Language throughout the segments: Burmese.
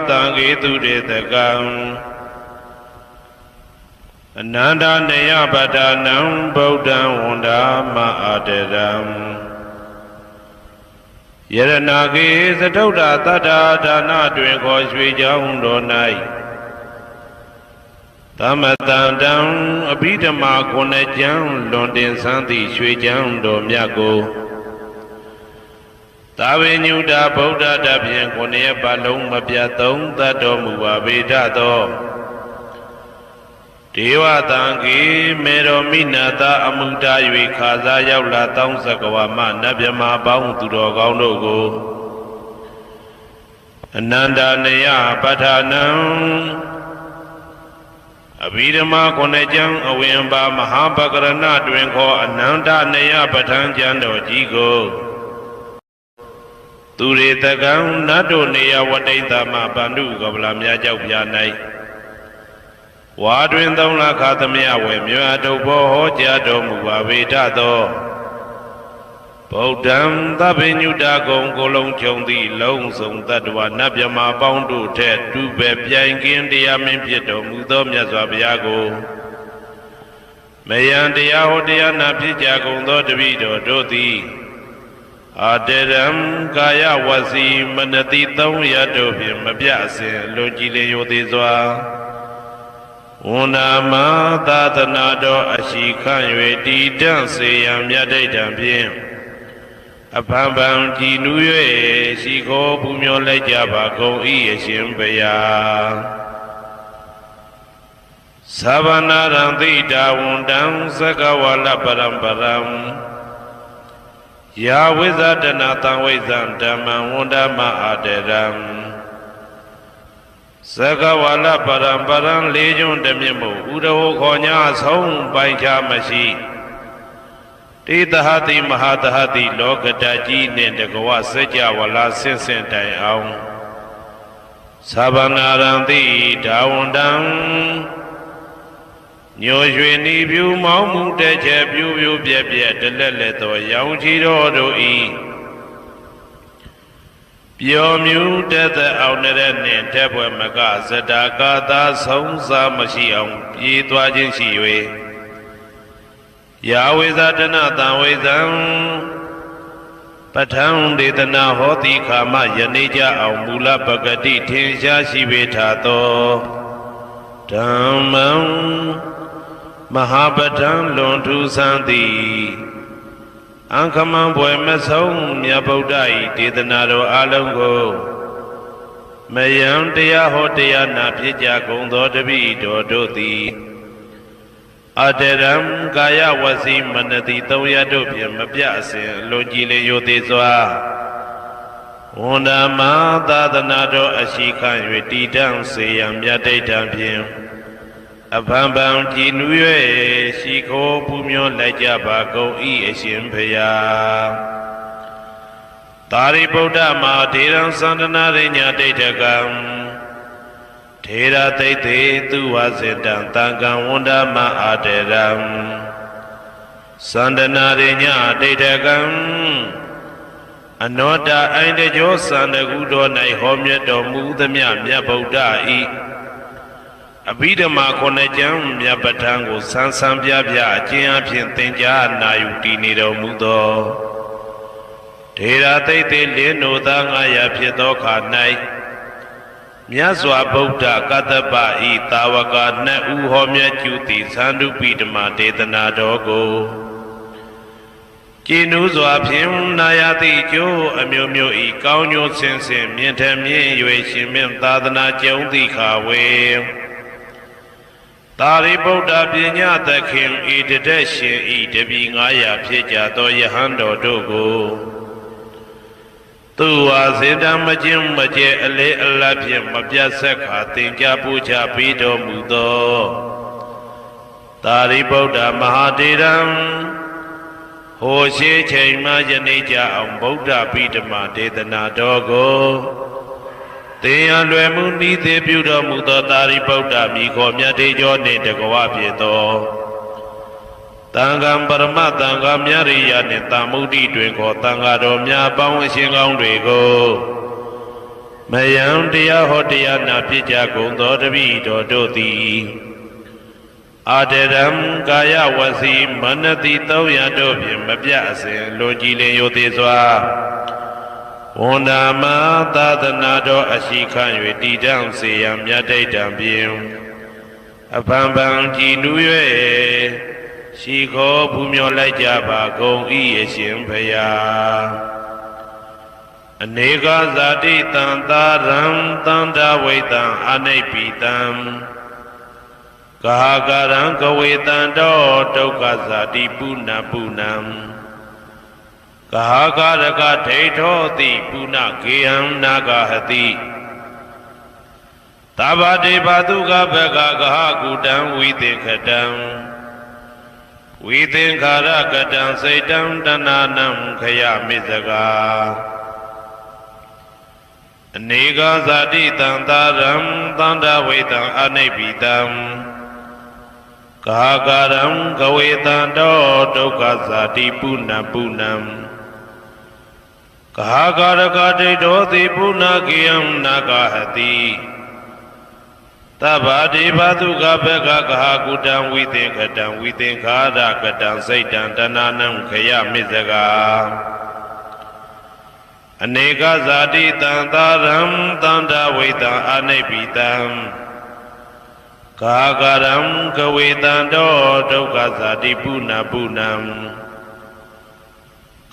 တံဂေတုရေတကံအနန္တနေယပတ္ထာနံဗုဒ္ဓံဝန္ဒာမအာတရံယရဏဂေသတုဒ္ဓတတ္ထာဒါနတွင်ခေါ်ရွှေကြောင်းတော်၌သမတံတံအဘိဓမ္မာခုနှစ်ကျမ်းလွန်တင်ဆန်းသည့်ရွှေကျမ်းတော်မြတ်ကိုသာဝေညုတာဗုဒ္ဓတဖြင့်ခုနှစ်ရက်ပတ်လုံးမပြတ်သုံးသတ်တော်မူပါပေတတ်သောဒေဝတံကေမေရောမိနာတာအမှုတာ၍ခါစားရောက်လာတောင်းစကဝါမနတ်မြမာပေါင်းသူတော်ကောင်းတို့ကိုအနန္တနေယပဋ္ဌာနံအဘိဓမ္မာခုနှစ်ကျမ်းအဝင်ပါမဟာပကရဏတွင်ခေါ်အနန္တနေယပဋ္ဌာန်းကျမ်းတော်ကြီးကိုသူရေတကံနတ်တို့နေယဝတိတမဗန္ဓုကဗလာမြတ်ကြောက်ပြ၌ဝါတွင်သုံးလခါသမယဝေမြတ်တုဘောဟောကြားတော်မူပါပေတတ်သောဗုဒ္ဓံသဗ္ဗညုတကုံကိုလုံးခြုံသည့်လုံးစုံတတ္တဝနတ်မြမာပေါင်းတို့ထက်တူပဲပြိုင်ကင်းတရားမင်းဖြစ်တော်မူသောမြတ်စွာဘုရားကိုမယံတရားဟောတရားနာဖြစ်ကြကုန်သောတပည့်တော်တို့သည်အာတရံကာယဝစီမနတိသုံးရတို့ဖြင့်မပြအစဉ်လွန်ကြည်လင်ရိုသေစွာဝန္ဒာမသာသနာတော်အရှိခန့်၍တည်တံ့စေရန်မြတ်ဒိဋ္ဌံဖြင့်အဖန်ဖန်ကြည်နူး၍ရှိခိုးပူမျောလိုက်ကြပါကုန်၏အရှင်ဘုရားသဗ္ဗနာရံသိတာဝန္တံသက္ကဝါလပရံပရံယာဝိဇာတနာတံဝိဇံဓမ္မံဝန္ဒမအာတရံသက္ကဝါလပရံပရံလေးကျွန်းတမြင့်မို့ဥဒဟောခေါ်ညာဆုံးပိုင်ခြားမရှိတေတဟတိမဟာတဟတိလောကတကြီးနှင့်တကဝစัจ java လာဆင့်ဆင့်တိုင်အောင်သဗ္ဗနာရံတိဒါဝန္တံညိုရွှေနီပြူမောင်းမှုတဲ့ချက်ပြူပြူပြက်ပြက်တလက်လက်သောရောင်ချီတော်တို့ဤပျော်မြူတဲ့တဲ့အောင်တဲ့နှင့်တဲ့ဘွယ်မကဇတာကာသာဆုံးစားမရှိအောင်ပြေးသွားခြင်းရှိ၍ယာဝေဇာတနာတံဝေဇံပဋ္ဌံဒေသနာဟောတိခာမယနေ့ကြအောင်မူလပဂတိထင်ရှားရှိပေထသောဓမ္မံမဟာပဋ္ဌံလွန်ထူးဆန်းသည်အံခမံဘွယ်မဆုံးမြတ်ဗုဒ္ဓ၏ဒေသနာတော်အလုံးကိုမယံတရားဟောတရားနာဖြစ်ကြကုန်သောတပည့်တော်တို့သည်အတရံကာယဝစီမနတိသုံးရတို့ဖြင့်မပြအစဉ်လွန်ကြည်လင်ရိုသေစွာဝန္ဒာမသာသနာတော်အရှိခန့်၍တည်တံ့စေရန်မြတ်ဒိဋ္ဌံဖြင့်အဖန်ဖန်ကြည်နူး၍ရှိခိုးပူမျောလိုက်ကြပါကုန်၏အရှင်ဘုရားသာရိပုတ္တမဟာထေရံသန္တနာရိညာဒိဋ္ဌကံထေရသိတ္တေသူဝစေတံတံကံဝန္ဒမအာတရံသန္တနာရိညာဒိဋ္ဌကံအနောတအိုင်တကြောသန္တကုတော်၌ဟောမြတ်တော်မူသမျှမြတ်ဗုဒ္ဓဤအဘိဓမ္မာခုနှစ်ကျမ်းမြတ်ပဋ္ဌာန်းကိုဆန်းဆန်းပြပြအကျဉ်းအဖြစ်သင်ကြားနာယူတည်နေတော်မူသောထေရသိတ္တေလင်းနိုသာ900ဖြစ်သောခါ၌မြတ်စွာဘုရားကတ္တပဤတာဝကနှစ်ဦးဟောမြတ်ကျူသည်သန္တုပိဓမ္မာဒေသနာတော်ကိုကျင့်ဥစွာဖြင့်နာယတိကျိုးအမျိုးမျိုးဤကောင်းကျိုးဆင်းဆင်းမြင့်ထမြင့်၍ရှင်မြတ်သာသနာကျုံသည့်ခါဝေသာရိပုတ္တပညာသခင်ဤတတက်ရှင်ဤတပည့်900ဖြစ်ကြသောယဟန်တော်တို့ကိုသူဝါစေတံမခြင်းမကျဲအလေးအလတ်ဖြင့်မပြတ်ဆက်ခါသင်ကြားပူချပေးတော်မူသောသာရိပုတ္တမဟာတေရံဟိုရှိချိန်မှယနေ့ကြအောင်ဗုဒ္ဓပိဓမ္မာဒေသနာတော်ကိုသင်ရလွယ်မှုဤသေးပြုတော်မူသောသာရိပုတ္တမိခေါ်မြတ်တေကျော်နှင့်တကဝဖြစ်သောတန်ခါပရမတန်ခါမြရိယနှင့်တာမုဒ္ဒိတွင်ခေါ်တန်ခါတော်များပေါင်းအရှင်ကောင်းတွေကိုဝ မယံတရားဟောတရားနာဖြစ်ကြကုန်သောတပည့်တော်တို့သည်အာတရံကာယဝစီမနတိ300တို့ဖြင့်မပြအစဉ်လွန်ကြည်လင်ရိုသေစွာဝန်နာမသာသနာတော်အရှိခံ၍တည်တံ့စေရန်မြတ်တိတ်တံဖြင့်အဖန်ဖန်ကြည်နူး၍ရှိခေါ်ဖူးမြော်လိုက်ကြပါကုန်၏အရှင်ဘုရားအနေကဇာတိတံသာရံတန္တဝိတံအနိပိတံကာကရံကဝေတံတောဒုက္ခဇာတိပုဏ္ဏပုဏ္ဏံကာကရကဒိဋ္ဌောတိပုဏ္ဏဂေယံနာဂဟတိသဗ္ဗတေဘသုကဘဂကဟကုတံဝိသေခတံဝိသင်္ခာရကတံစိတ်တံတဏနံခယမိစကာအနေကဇာတိတံသာရံသန္တဝိတံအနိပိတံကာကရံကဝေတံတောဒုက္ခဇာတိပုဏ္ဏပုဏ္ဏံကာကရကဒိဋ္ဌောတိပုဏ္ဏဂေယံနာဂဟတိသဗ္ဗတေဘသုကဘဂကဟကုတံဝိသင်္ခတံဝိသင်္ခာရကတံစိတ်တံတဏနံခယမိစကာအနေကဇာတိတံသာရံသန္တဝိတံအနိပိတံကာကရံကဝေတံတောဒုက္ခဇာတိပုဏ္ဏပုဏ္ဏံ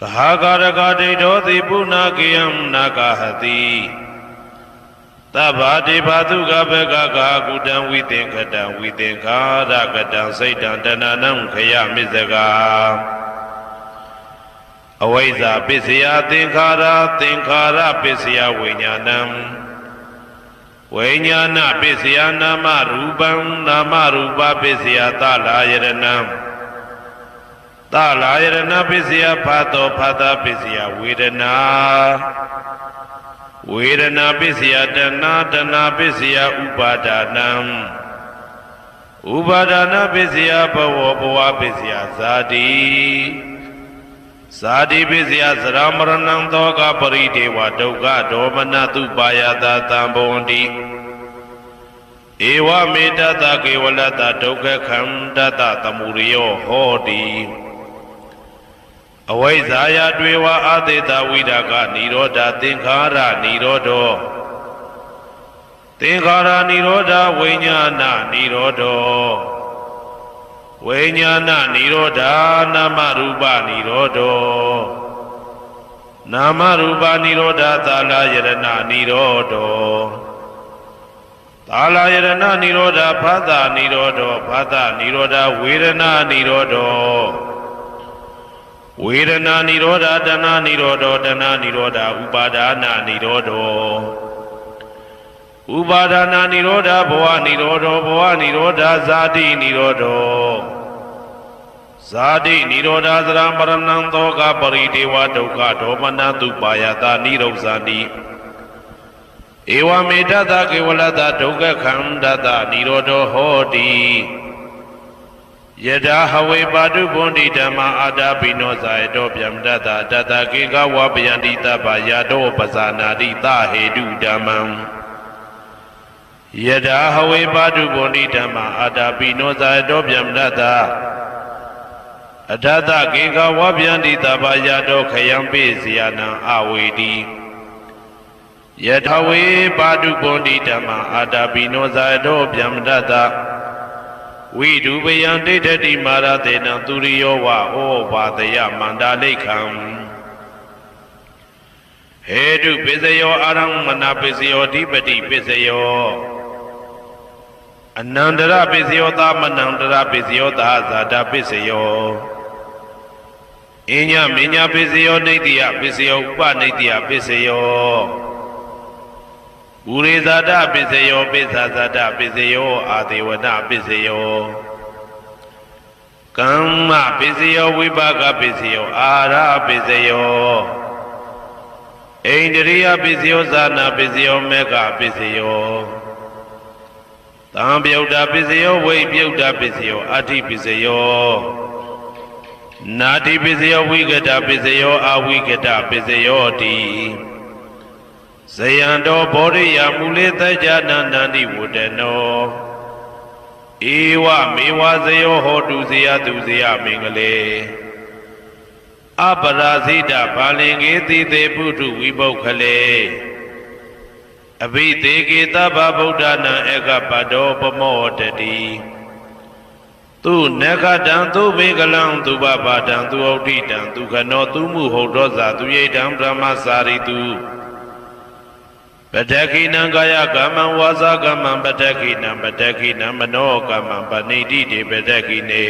ကာကရကဒိဋ္ဌောတိပုဏ္ဏဂေယံနာဂဟတိသဗ္ဗတေဘသုကဘဂကကုတံဝိသင်္ခတံဝိသင်္ခာရကတံစိတ်တံတဏနံခယမိစကာအဝိဇ္ဇာပစ္စယသင်္ခါရသင်္ခါရပစ္စယဝိညာဏံဝိညာဏပစ္စယနာမရူပံနာမရူပပစ္စယသလာယရဏံသလာယရဏပစ္စယဖတ်တော်ဖတ်တာပစ္စယဝေဒနာဝေဒနာပစ္စယတဏတဏပစ္စယဥပါဒနံဥပါဒနာပစ္စယဘဝဘဝပစ္စယဇာတိဇာတိပစ္စယသရမရဏံသောကပရိဒေဝဒုက္ခဒေါမနတုပါယတာတံဘဝန္တိဧဝမေတ္တကေဝလတဒုက္ခခန္တတသမုရိယောဟောတိအဝိဇ္ဇာယတွေဝအာသေတဝိဒါကနိရောဓသင်္ခါရနိရောဓောသင်္ခါရနိရောဓဝိညာဏနိရောဓောဝိညာဏနိရောဓနာမရူပနိရောဓောနာမရူပနိရောဓသာလယရဏနိရောဓောသာလယရဏနိရောဓဖသနိရောဓောဖသနိရောဓဝေဒနာနိရောဓောဝေဒနာနိရောဓတဏနိရောဓတဏနိရောဓဥပါဒနာနိရောဓဥပါဒနာနိရောဓဘဝနိရောဓဘဝနိရောဓဇာတိနိရောဓဇာတိနိရောဓသရမရဏံသောကပရိဒေဝဒုက္ခဒေါမနတုပါယတာနိရောဇာတိဧဝမေတ္တကေဝလတဒုက္ခခန္တတနိရောဓဟောတိယထာဟဝေပါတုဗုန်တိဓမ္မာအာတာပိနောဇာယတောဗျမတတတတကေကဝပယန္တိတပယာတောပဇာနာတိသဟေတုဓမ္မံယထာဟဝေပါတုဗုန်တိဓမ္မာအာတာပိနောဇာယတောဗျမတတအထတကေကဝပယန္တိတပယာတောခယံပိစီယနံအဝေတိယထာဝေပါတုဗုန်တိဓမ္မာအာတာပိနောဇာယတောဗျမတတဝိဒုပယံဒိဋ္ဌတိမာရတေနံသူရိယောဝဩဘာတယမန္တာလိခံဟေတုပစ္စယောအာရမဏပစ္စယောဓိပတိပစ္စယောအနန္တရပစ္စယောသမနန္တရပစ္စယောသာဇာတပစ္စယောအညမညပစ္စယောနေတိယပစ္စယောဥပနေတိယပစ္စယောဘူရိဇာတပစ္စယောပိစ္ဆာဇာတပစ္စယောအာဒေဝနပစ္စယောကမ္မပစ္စယောဝိပါကပစ္စယောအာရပစ္စယောဣန္ဒြိယပစ္စယောဇာနာပစ္စယောမေဃပစ္စယောသံပြုတ်တာပစ္စယောဝိပြုတ်တာပစ္စယောအဋ္ဌိပစ္စယောနာတိပစ္စယောဝိကတပစ္စယောအဝိကတပစ္စယောတိ ဇယံတော်ဘောရိယမူလေတကြနန္တန္တိဝတ္တနောဧဝမေဝဇယောဟောတုဇယတုဇယမင်္ဂလေအပရာဇိတဘာလင်္ကေတိတေပုထုဝိပုခ္ခလေအဘိသေကေတဗ္ဗဗုဒ္ဓနာဧကပတောပမောတတိသူနဂတံသူဘေကလံသူဘဘာတံသူဩဋ္ဌိတံသူခနောသူမှုဟုတ်တော်သာသူယေတံဗြဟ္မစာရိတုပတ္တခိနံကာယကမ္မံဝါစာကမ္မံပတ္တခိနံပတ္တခိနံမနောကမ္မံပဏိတိတေပတ္တခိနေ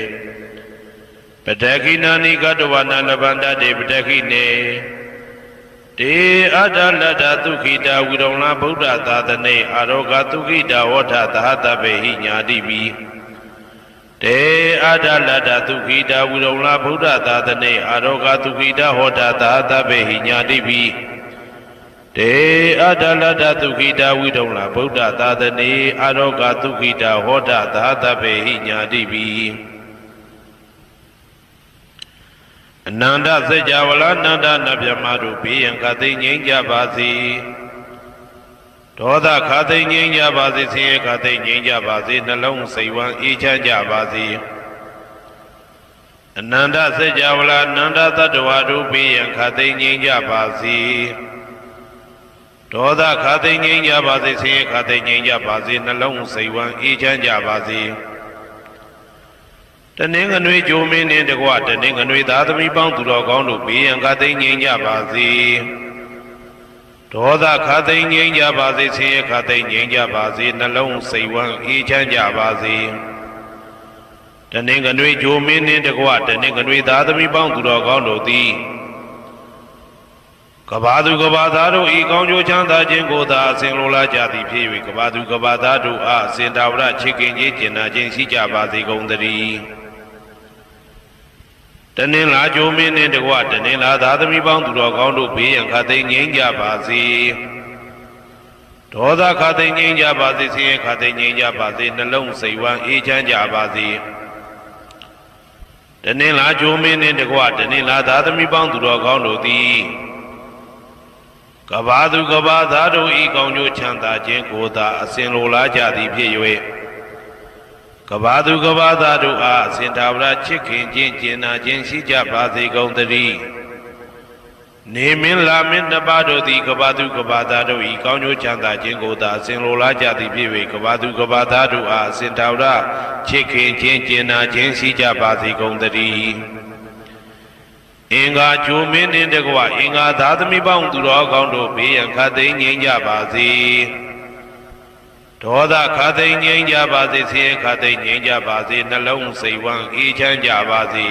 ပတ္တခိနာနိကတဝနာလဗန္တတေပတ္တခိနေတေအတ္တလတ္တသုခိတာဝိရုံလဗုဒ္ဓသာသနေအာရောဂသုခိတာဝဋ္ဌသဟတပေဟိညာတိပိတေအတ္တလတ္တသုခိတာဝိရုံလဗုဒ္ဓသာသနေအာရောဂသုခိတာဟောတာသဟတပေဟိညာတိပိတေအတ္တလတ္တသုခိတာဝိရုံလဗုဒ္ဓသာသနေအာရောဂသုခိတာဟောတာသဟတပေဟိညာတိပိအနန္တစัจ java လာနန္ဒနဗျမတို့ဘေးရန်ခသိငြိမ်းကြပါစေဒေါသခသိငြိမ်းကြပါစေဆင်းရဲခသိငြိမ်းကြပါစေနှလုံးစိတ်ဝမ်းအေးချမ်းကြပါစေအနန္တစัจ java လာနန္ဒတတ္တဝါတို့ဘေးရန်ခသိငြိမ်းကြပါစေဒေါသခသိငြိမ်းကြပါစေဆင်းရဲခသိငြိမ်းကြပါစေနှလုံးစိတ်ဝမ်းအေးချမ်းကြပါစေတနင်္ဂနွေဂျိုမင်းနှင့်တကွတနင်္ဂနွေသားသမီးပေါင်းသူတော်ကောင်းတို့ဘေးရန်ခသိငြိမ်းကြပါစေဒေါသခသိငြိမ်းကြပါစေဆင်းရဲခသိငြိမ်းကြပါစေနှလုံးစိတ်ဝမ်းအေးချမ်းကြပါစေတနင်္ဂနွေဂျိုမင်းနှင့်တကွတနင်္ဂနွေသားသမီးပေါင်းသူတော်ကောင်းတို့သည်ကဘာသူကဘာသားတို့ဤကောင်းကျိုးချမ်းသာခြင်းကိုသာအစဉ်လိုလားကြသည်ဖြစ်၍ကဘာသူကဘာသားတို့အားအစဉ်တာဝရချစ်ခင်ခြင်းကျင်နာခြင်းရှိကြပါစေကုန်သတည်းတနင်္လာဂျိုမင်းနှင့်တကွတနင်္လာသားသမီးပေါင်းသူတော်ကောင်းတို့ဘေးရန်ခသိငြိမ်းကြပါစေဒေါသခသိငြိမ်းကြပါစေဆင်းရဲခသိငြိမ်းကြပါစေနှလုံးစိတ်ဝမ်းအေးချမ်းကြပါစေတနင်္လာဂျိုမင်းနှင့်တကွတနင်္လာသားသမီးပေါင်းသူတော်ကောင်းတို့သည်ကဘာသူကဘာသားတို့ဤကောင်းကျိုးချမ်းသာခြင်းကိုသာအစဉ်လိုလားကြသည်ဖြစ်၍ကဘာသူကဘာသားတို့အားအစဉ်သာဝရချစ်ခင်ခြင်းကျင်နာခြင်းရှိကြပါစေကုန်သတည်းနေမင်းလာမင်းနှစ်ပါးတို့သည်ကဘာသူကဘာသားတို့ဤကောင်းကျိုးချမ်းသာခြင်းကိုသာအစဉ်လိုလားကြသည်ဖြစ်၍ကဘာသူကဘာသားတို့အားအစဉ်သာဝရချစ်ခင်ခြင်းကျင်နာခြင်းရှိကြပါစေကုန်သတည်းအင်္ဂါဂျိုမင်းနှင့်တကွအင်္ဂါသားသမီးပေါင်းသူတော်ကောင်းတို့ဘေးရန်ခသိငြိမ်းကြပါစေဒေါသခသိငြိမ်းကြပါစေဆင်းရဲခသိငြိမ်းကြပါစေနှလုံးစိတ်ဝမ်းအေးချမ်းကြပါစေ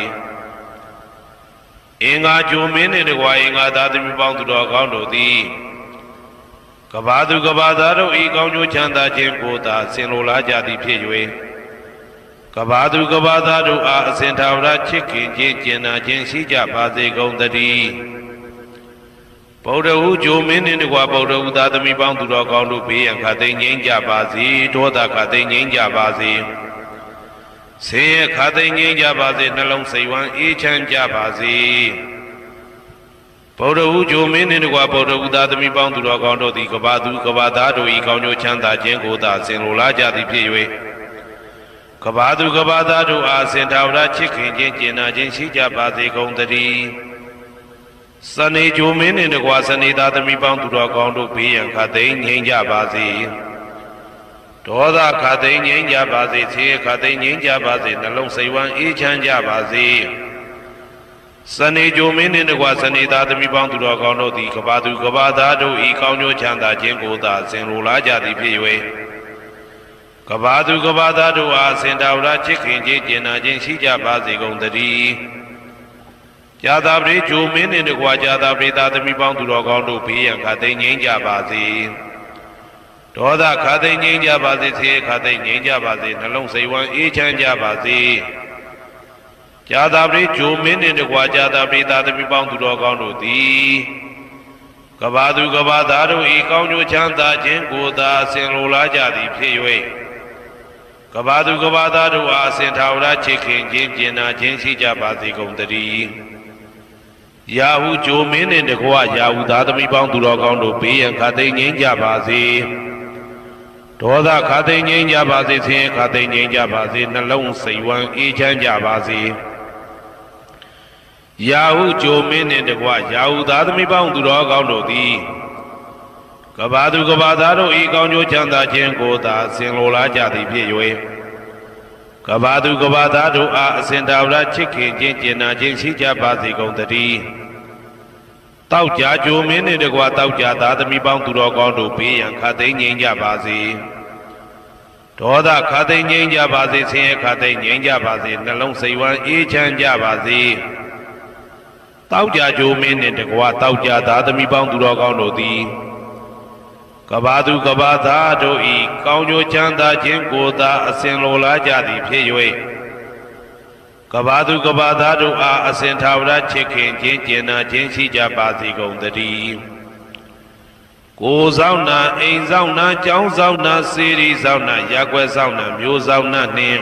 အင်္ဂါဂျိုမင်းနှင့်တကွအင်္ဂါသားသမီးပေါင်းသူတော်ကောင်းတို့သည်ကဘာသူကဘာသားတို့ဤကောင်းကျိုးချမ်းသာခြင်းကိုသာဆင်လိုလားကြသည်ဖြစ်၍ကဘာသူကဘာသားတို့အားအစဉ်သာဝရချစ်ခင်ခြင်းကျင်နာခြင်းရှိကြပါစေကုန်သတည်းဗုဒ္ဓဟူဂျိုမင်းနှင့်တကွဗုဒ္ဓဟူသားသမီးပေါင်းသူတော်ကောင်းတို့ဘေးရန်ခသိငြိမ်းကြပါစေဒေါသခသိငြိမ်းကြပါစေဆင်းရဲခသိငြိမ်းကြပါစေနှလုံးစိတ်ဝမ်းအေးချမ်းကြပါစေဗုဒ္ဓဟူဂျိုမင်းနှင့်တကွဗုဒ္ဓဟူသားသမီးပေါင်းသူတော်ကောင်းတို့သည်ကဘာသူကဘာသားတို့ဤကောင်းကျိုးချမ်းသာခြင်းကိုသာဆင်လိုလားကြသည်ဖြစ်၍ကဘာသူကဘာသားတို့အားစင်သာဝရချစ်ခင်ခြင်းကျင်နာခြင်းရှိကြပါစေကုန်သတည်းစနေဂျိုမင်းနှင့်တကွစနေသားသမီးပေါင်းသူတော်ကောင်းတို့ဘေးရန်ခသိငြိမ်းကြပါစေဒေါသခသိငြိမ်းကြပါစေဆင်းရဲခသိငြိမ်းကြပါစေနှလုံးစိတ်ဝမ်းအေးချမ်းကြပါစေစနေဂျိုမင်းနှင့်တကွစနေသားသမီးပေါင်းသူတော်ကောင်းတို့သည်ကဘာသူကဘာသားတို့ဤကောင်းကျိုးချမ်းသာခြင်းကိုသာဆင်လိုလားကြသည်ဖြစ်၍ကဘာသူကဘာသားတို့အားစင်တာဝရချစ်ခင်ခြင်းကျင်နာခြင်းရှိကြပါစေကုန်သတည်းဇာတာပရိဂျိုမင်းနှင့်တကွာဇာတာပရိသားသမီးပေါင်းသူတော်ကောင်းတို့ဘေးရန်ခသိငြိမ်းကြပါစေဒေါသခသိငြိမ်းကြပါစေဆင်းရဲခသိငြိမ်းကြပါစေနှလုံးစိတ်ဝမ်းအေးချမ်းကြပါစေဇာတာပရိဂျိုမင်းနှင့်တကွာဇာတာပရိသားသမီးပေါင်းသူတော်ကောင်းတို့သည်ကဘာသူကဘာသားတို့ဤကောင်းကျိုးချမ်းသာခြင်းကိုသာဆင်လိုလားကြသည်ဖြစ်၍ကဘာသူကဘာသားတို့အားအစဉ်သာဝရချစ်ခင်ခြင်းကျင်နာခြင်းရှိကြပါစေကုန်သတည်း ရာဟုဂျိုမင်းနှင့်တကွရာဟုသားသမီးပေါင်းသူတော်ကောင်းတို့ဘေးရန်ခါသိမ်းငြိမ်းကြပါစေဒေါသခါသိမ်းငြိမ်းကြပါစေဆင်းရဲခါသိမ်းငြိမ်းကြပါစေနှလုံးစိတ်ဝမ်းအေးချမ်းကြပါစေရာဟုဂျိုမင်းနှင့်တကွရာဟုသားသမီးပေါင်းသူတော်ကောင်းတို့သည်ကဘာသူကဘာသားတို့ဤကောင်းကျိုးချမ်းသာခြင်းကိုသာဆင်လိုလားကြသည်ဖြစ်၍ကဘာသူကဘာသားတို့အားအစဉ်တော်ရာချစ်ခင်ခြင်းကျင်နာခြင်းရှိကြပါစေကုန်သတည်းတောက်ကြကြိုမင်းနှင့်တကွတောက်ကြသားသမီးပေါင်းသူတော်ကောင်းတို့ဘေးရန်ခါသိမ်းငြိမ်းကြပါစေဒေါသခါသိမ်းငြိမ်းကြပါစေဆင်းရဲခါသိမ်းငြိမ်းကြပါစေနှလုံးစိတ်ဝမ်းအေးချမ်းကြပါစေတောက်ကြကြိုမင်းနှင့်တကွတောက်ကြသားသမီးပေါင်းသူတော်ကောင်းတို့သည်ကဘာသူကဘာသားတို့ဤကောင်းကျိုးချမ်းသာခြင်းကိုသာအစဉ်လိုလားကြသည်ဖြစ်၍ကဘာသူကဘာသားတို့အားအစဉ်ထာဝရချစ်ခင်ခြင်းကျင်နာခြင်းရှိကြပါစေကုန်သတည်းကိုယ်ဆောင်နာအိမ်ဆောင်နာကျောင်းဆောင်နာစေရီဆောင်နာရက်ွယ်ဆောင်နာမျိုးဆောင်နာနှင့်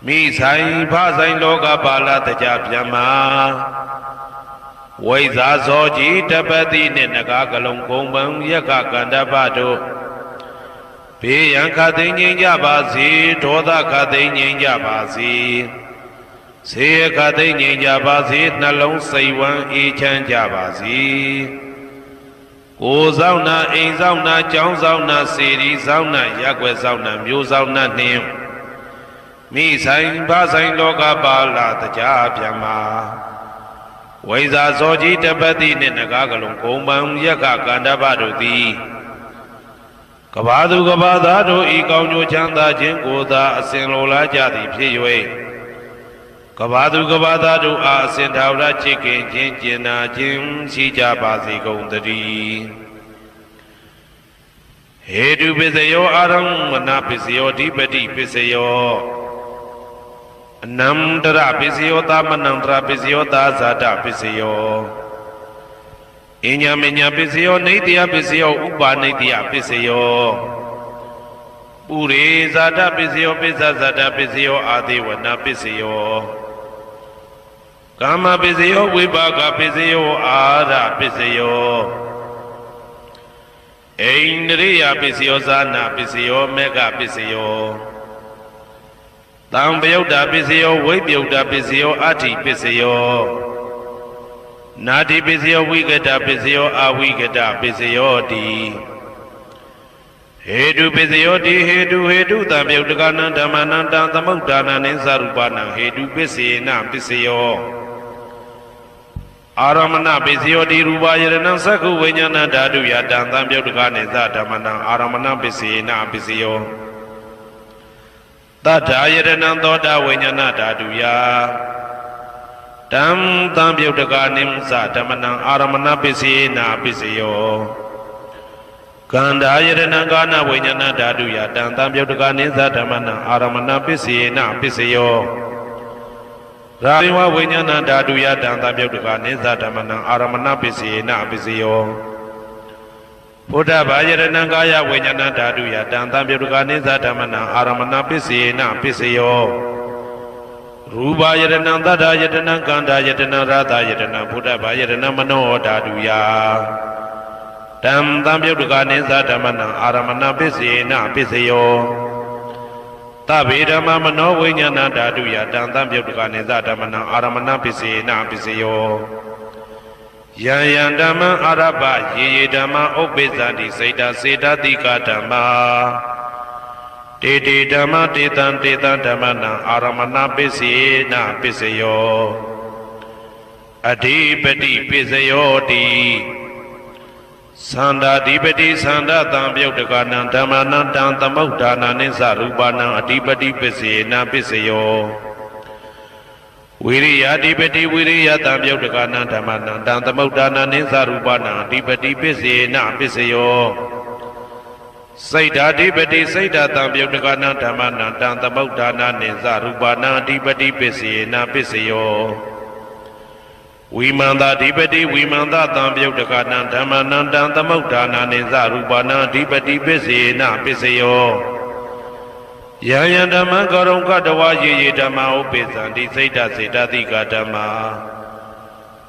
မိဆိုင်ဖဆိုင်လောကပါဠတကြဗျမ္မာဝိဇာဇောကြီးတပတိနှင့်နဂါကလုံးကုံပံယက္ခကန္တပတို့ဘေးရန်ခသိမ်းငြိမ်းကြပါစေဒေါသခသိမ်းငြိမ်းကြပါစေဆေးခသိမ်းငြိမ်းကြပါစေနှလုံးစိတ်ဝမ်းအေးချမ်းကြပါစေကိုယ်ဆောင်နာအိမ်ဆောင်နာကျောင်းဆောင်နာစေရီဆောင်နာရက်ွယ်ဆောင်နာမျိုးဆောင်နာနှင့်မိဆိုင်ဖဆိုင်လောကပါဠတကြဗျမ္မာဝိဇာဇောကြီးတပတိနှင့်နဂါကလုံးကုံပံယက္ခကန္တပတို့သည်ကဘာသူကဘာသားတို့ဤကောင်းကျိုးချမ်းသာခြင်းကိုသာအစဉ်လိုလားကြသည်ဖြစ်၍ကဘာသူကဘာသားတို့အားအစဉ်ထာဝရချစ်ခင်ခြင်းကျင်နာခြင်းရှိကြပါစေကုန်သတည်းဟေတုပစ္စယောအာရမဏပစ္စယောဓိပတိပစ္စယောအနန္တရပစ္စယောသမနန္တရပစ္စယောသာဇာတပစ္စယောအညမညပစ္စယောနေတယပစ္စယောဥပါနေတယပစ္စယောပုရိဇာတပစ္စယောပိစ္ဆဇာတပစ္စယောအာဒေဝနာပစ္စယောကာမပစ္စယောဝိပါကပစ္စယောအာရပစ္စယောအိန္ဒရိယပစ္စယောဇာနာပစ္စယောမေဃပစ္စယောတံပယုတ်တာပစ္စယောဝိပယုတ်တာပစ္စယောအဋ္ဌိပစ္စယောနာတိပစ္စယောဝိကတပစ္စယောအဝိကတပစ္စယောတိဟေတုပစ္စယောတိဟေတုတံပယုတ်တကနံဓမ္မနံတံသမုဒ္ဒါနံနိသရူပနံဟေတုပစ္စေနပစ္စယောအာရမဏပစ္စယောတိရူပယရဏံသက္ခုဝိညာဏဓာတုယတံသံပယုတ်တကနိသဓမ္မနံအာရမဏပစ္စေနပစ္စယောတထာယရဏံသောတာဝိညာဏဓာတုယတံသံပယုတ်တကနိသဓမ္မနံအာရမဏပစ္စေနပစ္စယောကန္ဓာယရဏံကာနဝိညာဏဓာတုယတံသံပယုတ်တကနိသဓမ္မနံအာရမဏပစ္စေနပစ္စယောရာဇဝဝိညာဏဓာတုယတံသံပယုတ်တကနိသဓမ္မနံအာရမဏပစ္စေနပစ္စယောဘုဒ္ဓဘာယရဏံကာယဝိညာဏဓာတုယတံသံပယုတ်တကနိသဓမ္မနံအာရမဏပစ္စေနပစ္စယောရူပယရဏံသတ္တယတနံကန္ဓာယတနံရာသယတနံဘုဒ္ဓဘာယရဏံမနောဓာတုယတံသံပယုတ်တကနိသဓမ္မနံအာရမဏပစ္စေနပစ္စယောသဗ္ဗေဓမ္မမနောဝိညာဏဓာတုယတံသံပယုတ်တကနိသဓမ္မနံအာရမဏပစ္စေနပစ္စယောယံယံဓမ္မအာရပယေယေဓမ္မဥပ္ပိသန္တိစေတစေတတိကဓမ္မာတေတေဓမ္မတေတံဓမ္မနံအာရမဏပစ္စေနပစ္စယောအဓိပတိပစ္စယောတိသန္တာဓိပတိသန္တာတံပယုတ်တကနံဓမ္မနံတံသမုဒ္ဒါနနိသရူပနံအဓိပတိပစ္စေနပစ္စယောဝိရိယဓိပတိဝိရိယတံပယုတ်တကနံဓမ္မနံတံသမုဒ္ဒါနနိသရူပနံအဓိပတိပစ္စေနပစ္စယောစိတ်ဓာဓိပတိစိတ်ဓာတံပယုတ်တကနံဓမ္မနံတံသမုဒ္ဒါနနိသရူပနံအဓိပတိပစ္စေနပစ္စယောဝိမန္တဓိပတိဝိမန္တတံပယုတ်တကနံဓမ္မနံတံသမုဒ္ဒါနနိသရူပနံအဓိပတိပစ္စေနပစ္စယောယံယံဓမ္မကရုံကတဝယေယေဓမ္မဥပိသန္တိစိတ်ဓာစေတတိကဓမ္မာ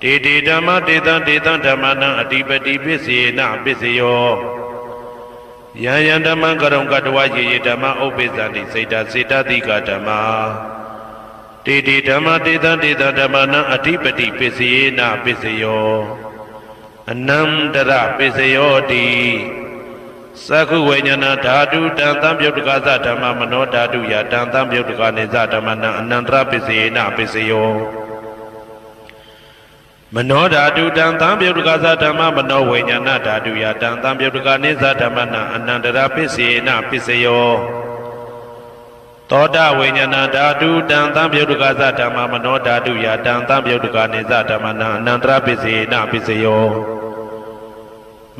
တေတေဓမ္မတေတံတေတံဓမ္မနံအတိပတိပစ္စေနပစ္စယောယံယံဓမ္မံကရုံကတဝယေယေဓမ္မဥပ္ပိသန္တိစေတစေတတိကဓမ္မာတေတေဓမ္မတေတံတေတံဓမ္မနံအတိပတိပစ္စေနပစ္စယောအနန္တရပစ္စယောတိသက္ခုဝိညာဏဓာတုတံသံပြုတ်တကသဓမ္မမနောဓာတုယတံသံပြုတ်တကနေသဓမ္မနံအနန္တရပစ္စေနပစ္စယောမနောဓာတုတံသံပြုတ်တကသဓမ္မမနောဝိညာဏဓာတုယတံသံပြုတ်တကနေသဓမ္မနံအနန္တရပစ္စေနပစ္စယောသောတဝိညာဏဓာတုတံသံပြုတ်တကသဓမ္မမနောဓာတုယတံသံပြုတ်တကနေသဓမ္မနံအနန္တရပစ္စေနပစ္စယော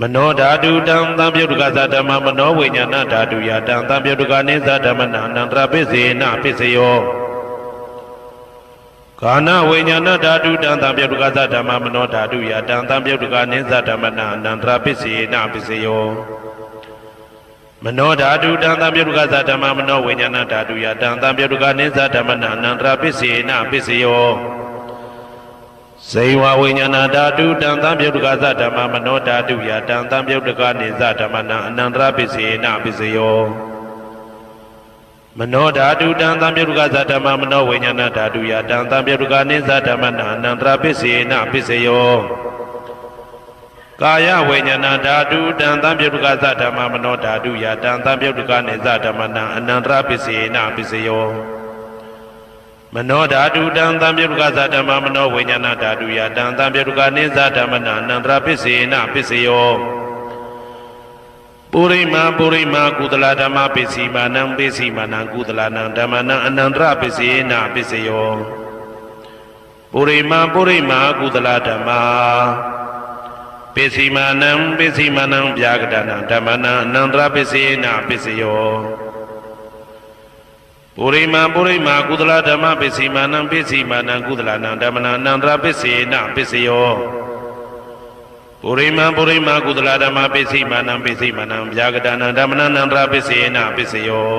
မနောဓာတုတံသံပြုတ်တကသဓမ္မမနောဝိညာဏဓာတုယတံသံပြုတ်တကနေသဓမ္မနံအနန္တရပစ္စေနပစ္စယောကာနဝိညာဏဓာတုတံသံပြုတ်တကသဓမ္မမနောဓာတုယတံသံပြုတ်တကနေသဓမ္မနံအနန္တရပစ္စေနပစ္စယောမနောဓာတုတံသံပြုတ်တကသဓမ္မမနောဝိညာဏဓာတုယတံသံပြုတ်တကနေသဓမ္မနံအနန္တရပစ္စေနပစ္စယောဇေဝဝိညာဏဓာတုတံသံပြုတ်တကသဓမ္မမနောဓာတုယတံသံပြုတ်တကနေသဓမ္မနံအနန္တရပစ္စေနပစ္စယောမနောဓာတုတံသံပြုတ်တကသဓမ္မမနောဝိညာဏဓာတုယတံသံပြုတ်တကနေသဓမ္မနံအနန္တရပစ္စေနပစ္စယောကာယဝိညာဏဓာတုတံသံပြုတ်တကသဓမ္မမနောဓာတုယတံသံပြုတ်တကနေသဓမ္မနံအနန္တရပစ္စေနပစ္စယောမနောဓာတုတံသံပြုတ်တကသဓမ္မမနောဝိညာဏဓာတုယတံသံပြုတ်တကနေသဓမ္မနံအနန္တရပစ္စေနပစ္စယောပုရိမာကုသလဓမ္မပစ္စည်းမာနံပစ္စည်းမာနံကုသလနံဓမ္မနံအနန္တရပစ္စေနပစ္စယောပုရိမာကုသလဓမ္မပစ္စည်းမာနံပစ္စည်းမာနံဗျာကတနံဓမ္မနံအနန္တရပစ္စေနပစ္စယောပုရိမာကုသလဓမ္မပစ္စည်းမာနံပစ္စည်းမာနံကုသလနံဓမ္မနံအနန္တရပစ္စေနပစ္စယောပုရိမာကုသလဓမ္မပစ္စည်းမာနံပစ္စည်းမာနံဗျာကတနံဓမ္မနံအနန္တရပစ္စေနပစ္စယော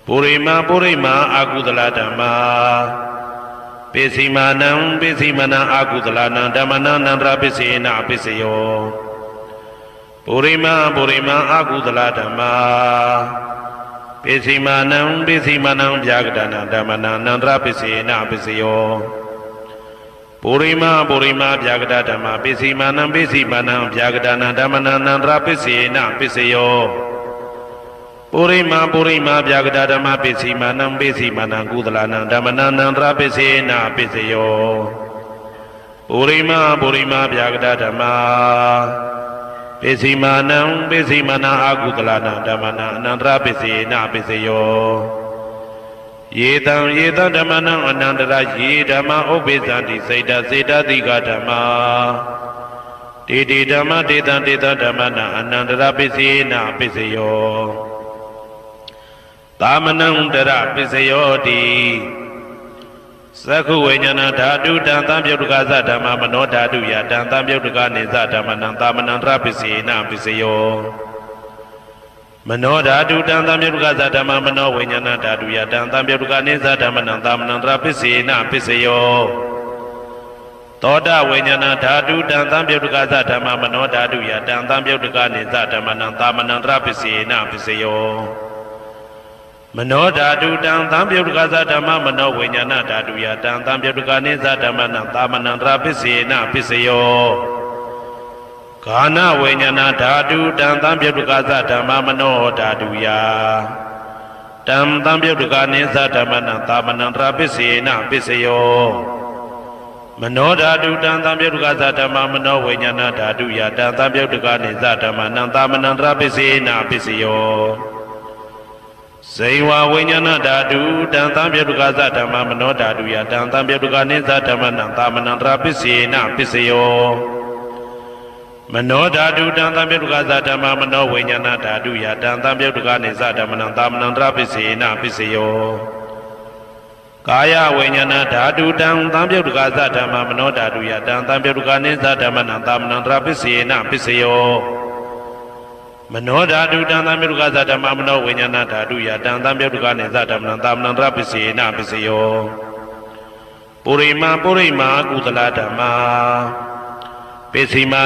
ပုရိမာအကုသလဓမ္မပစ္စည်းမာနံပစ္စည်းမာနံအကုသလနံဓမ္မနံအနန္တရပစ္စေနပစ္စယောပုရိမာအကုသလဓမ္မပစ္စည်းမာနံဗျာကတနံဓမ္မနံအနန္တရပစ္စေနပစ္စယောပုရိမာဗျာကတဓမ္မပစ္စည်းမာနံဗျာကတနံဓမ္မနံအနန္တရပစ္စေနပစ္စယောပုရိမာဗျာကတဓမ္မပစ္စည်းမာနံကုသလနံဓမ္မနံအနန္တရပစ္စေနပစ္စယောပုရိမာဗျာကတဓမ္မပစ္စည်းမာနံအကုသလနံဓမ္မနံအနန္တရပစ္စေနပစ္စယောယေတံဓမ္မနံအနန္တရယေဓမ္မဥပ္ပိသန္တိစေတစေတတိကဓမ္မာတေတေဓမ္မတေတံဓမ္မနံအနန္တရပစ္စေနပစ္စယောသာမနံတရပစ္စယောတိသက္ခုဝိညာဏဓာတုတံသံပြုတ်တကသဓမ္မမနောဓာတုယတံသံပြုတ်တကနေသဓမ္မနံသာမနံတရပစ္စေနပစ္စယောမနောဓာတုတံသံပြုတ်တကသဓမ္မမနောဝိညာဏဓာတုယတံသံပြုတ်တကနေသဓမ္မနံသာမနံတရပစ္စေနပစ္စယောသောတဝိညာဏဓာတုတံသံပြုတ်တကသဓမ္မမနောဓာတုယတံသံပြုတ်တကနေသဓမ္မနံသာမနံတရပစ္စေနပစ္စယောမနောဓာတုတံသံပြုတ်တကသဓမ္မမနောဝိညာဏဓာတုယတံသံပြုတ်တကနေသဓမ္မနံသာမနံတရပစ္စေနပစ္စယောကာနဝိညာဏဓာတုတံသံပြုတ်တကသဓမ္မမနောဓာတုယတံသံပြုတ်တကနေသဓမ္မနံသာမနံတရပစ္စေနပစ္စယောမနောဓာတုတံသံပြုတ်တကသဓမ္မမနောဝိညာဏဓာတုယတံသံပြုတ်တကနေသဓမ္မနံသာမနံတရပစ္စေနပစ္စယောဇေဝဝိညာဏဓာတုတံသံပြုတ်တကသဓမ္မမနောဓာတုယတံသံပြုတ်တကနေသဓမ္မနံသာမနံတရပစ္စေနပစ္စယောမနောဓာတုတံသံပြုတ်တကသဓမ္မမနောဝိညာဏဓာတုယတံသံပြုတ်တကနေသဓမ္မနံသာမနံတရပစ္စေနပစ္စယောကာယဝိညာဏဓာတုတံသံပြုတ်တကသဓမ္မမနောဓာတုယတံသံပြုတ်တကနေသဓမ္မနံသာမနံတရပစ္စေနပစ္စယောမနောဓာတုတံသံပြုတ်တကသဓမ္မမနောဝိညာဏဓာတုယတံသံပြုတ်တကနေသဓမ္မနံသာမနံတရပစ္စေနပစ္စယောပ ပုရိမာကုသလဓမ္မာပိစီမာ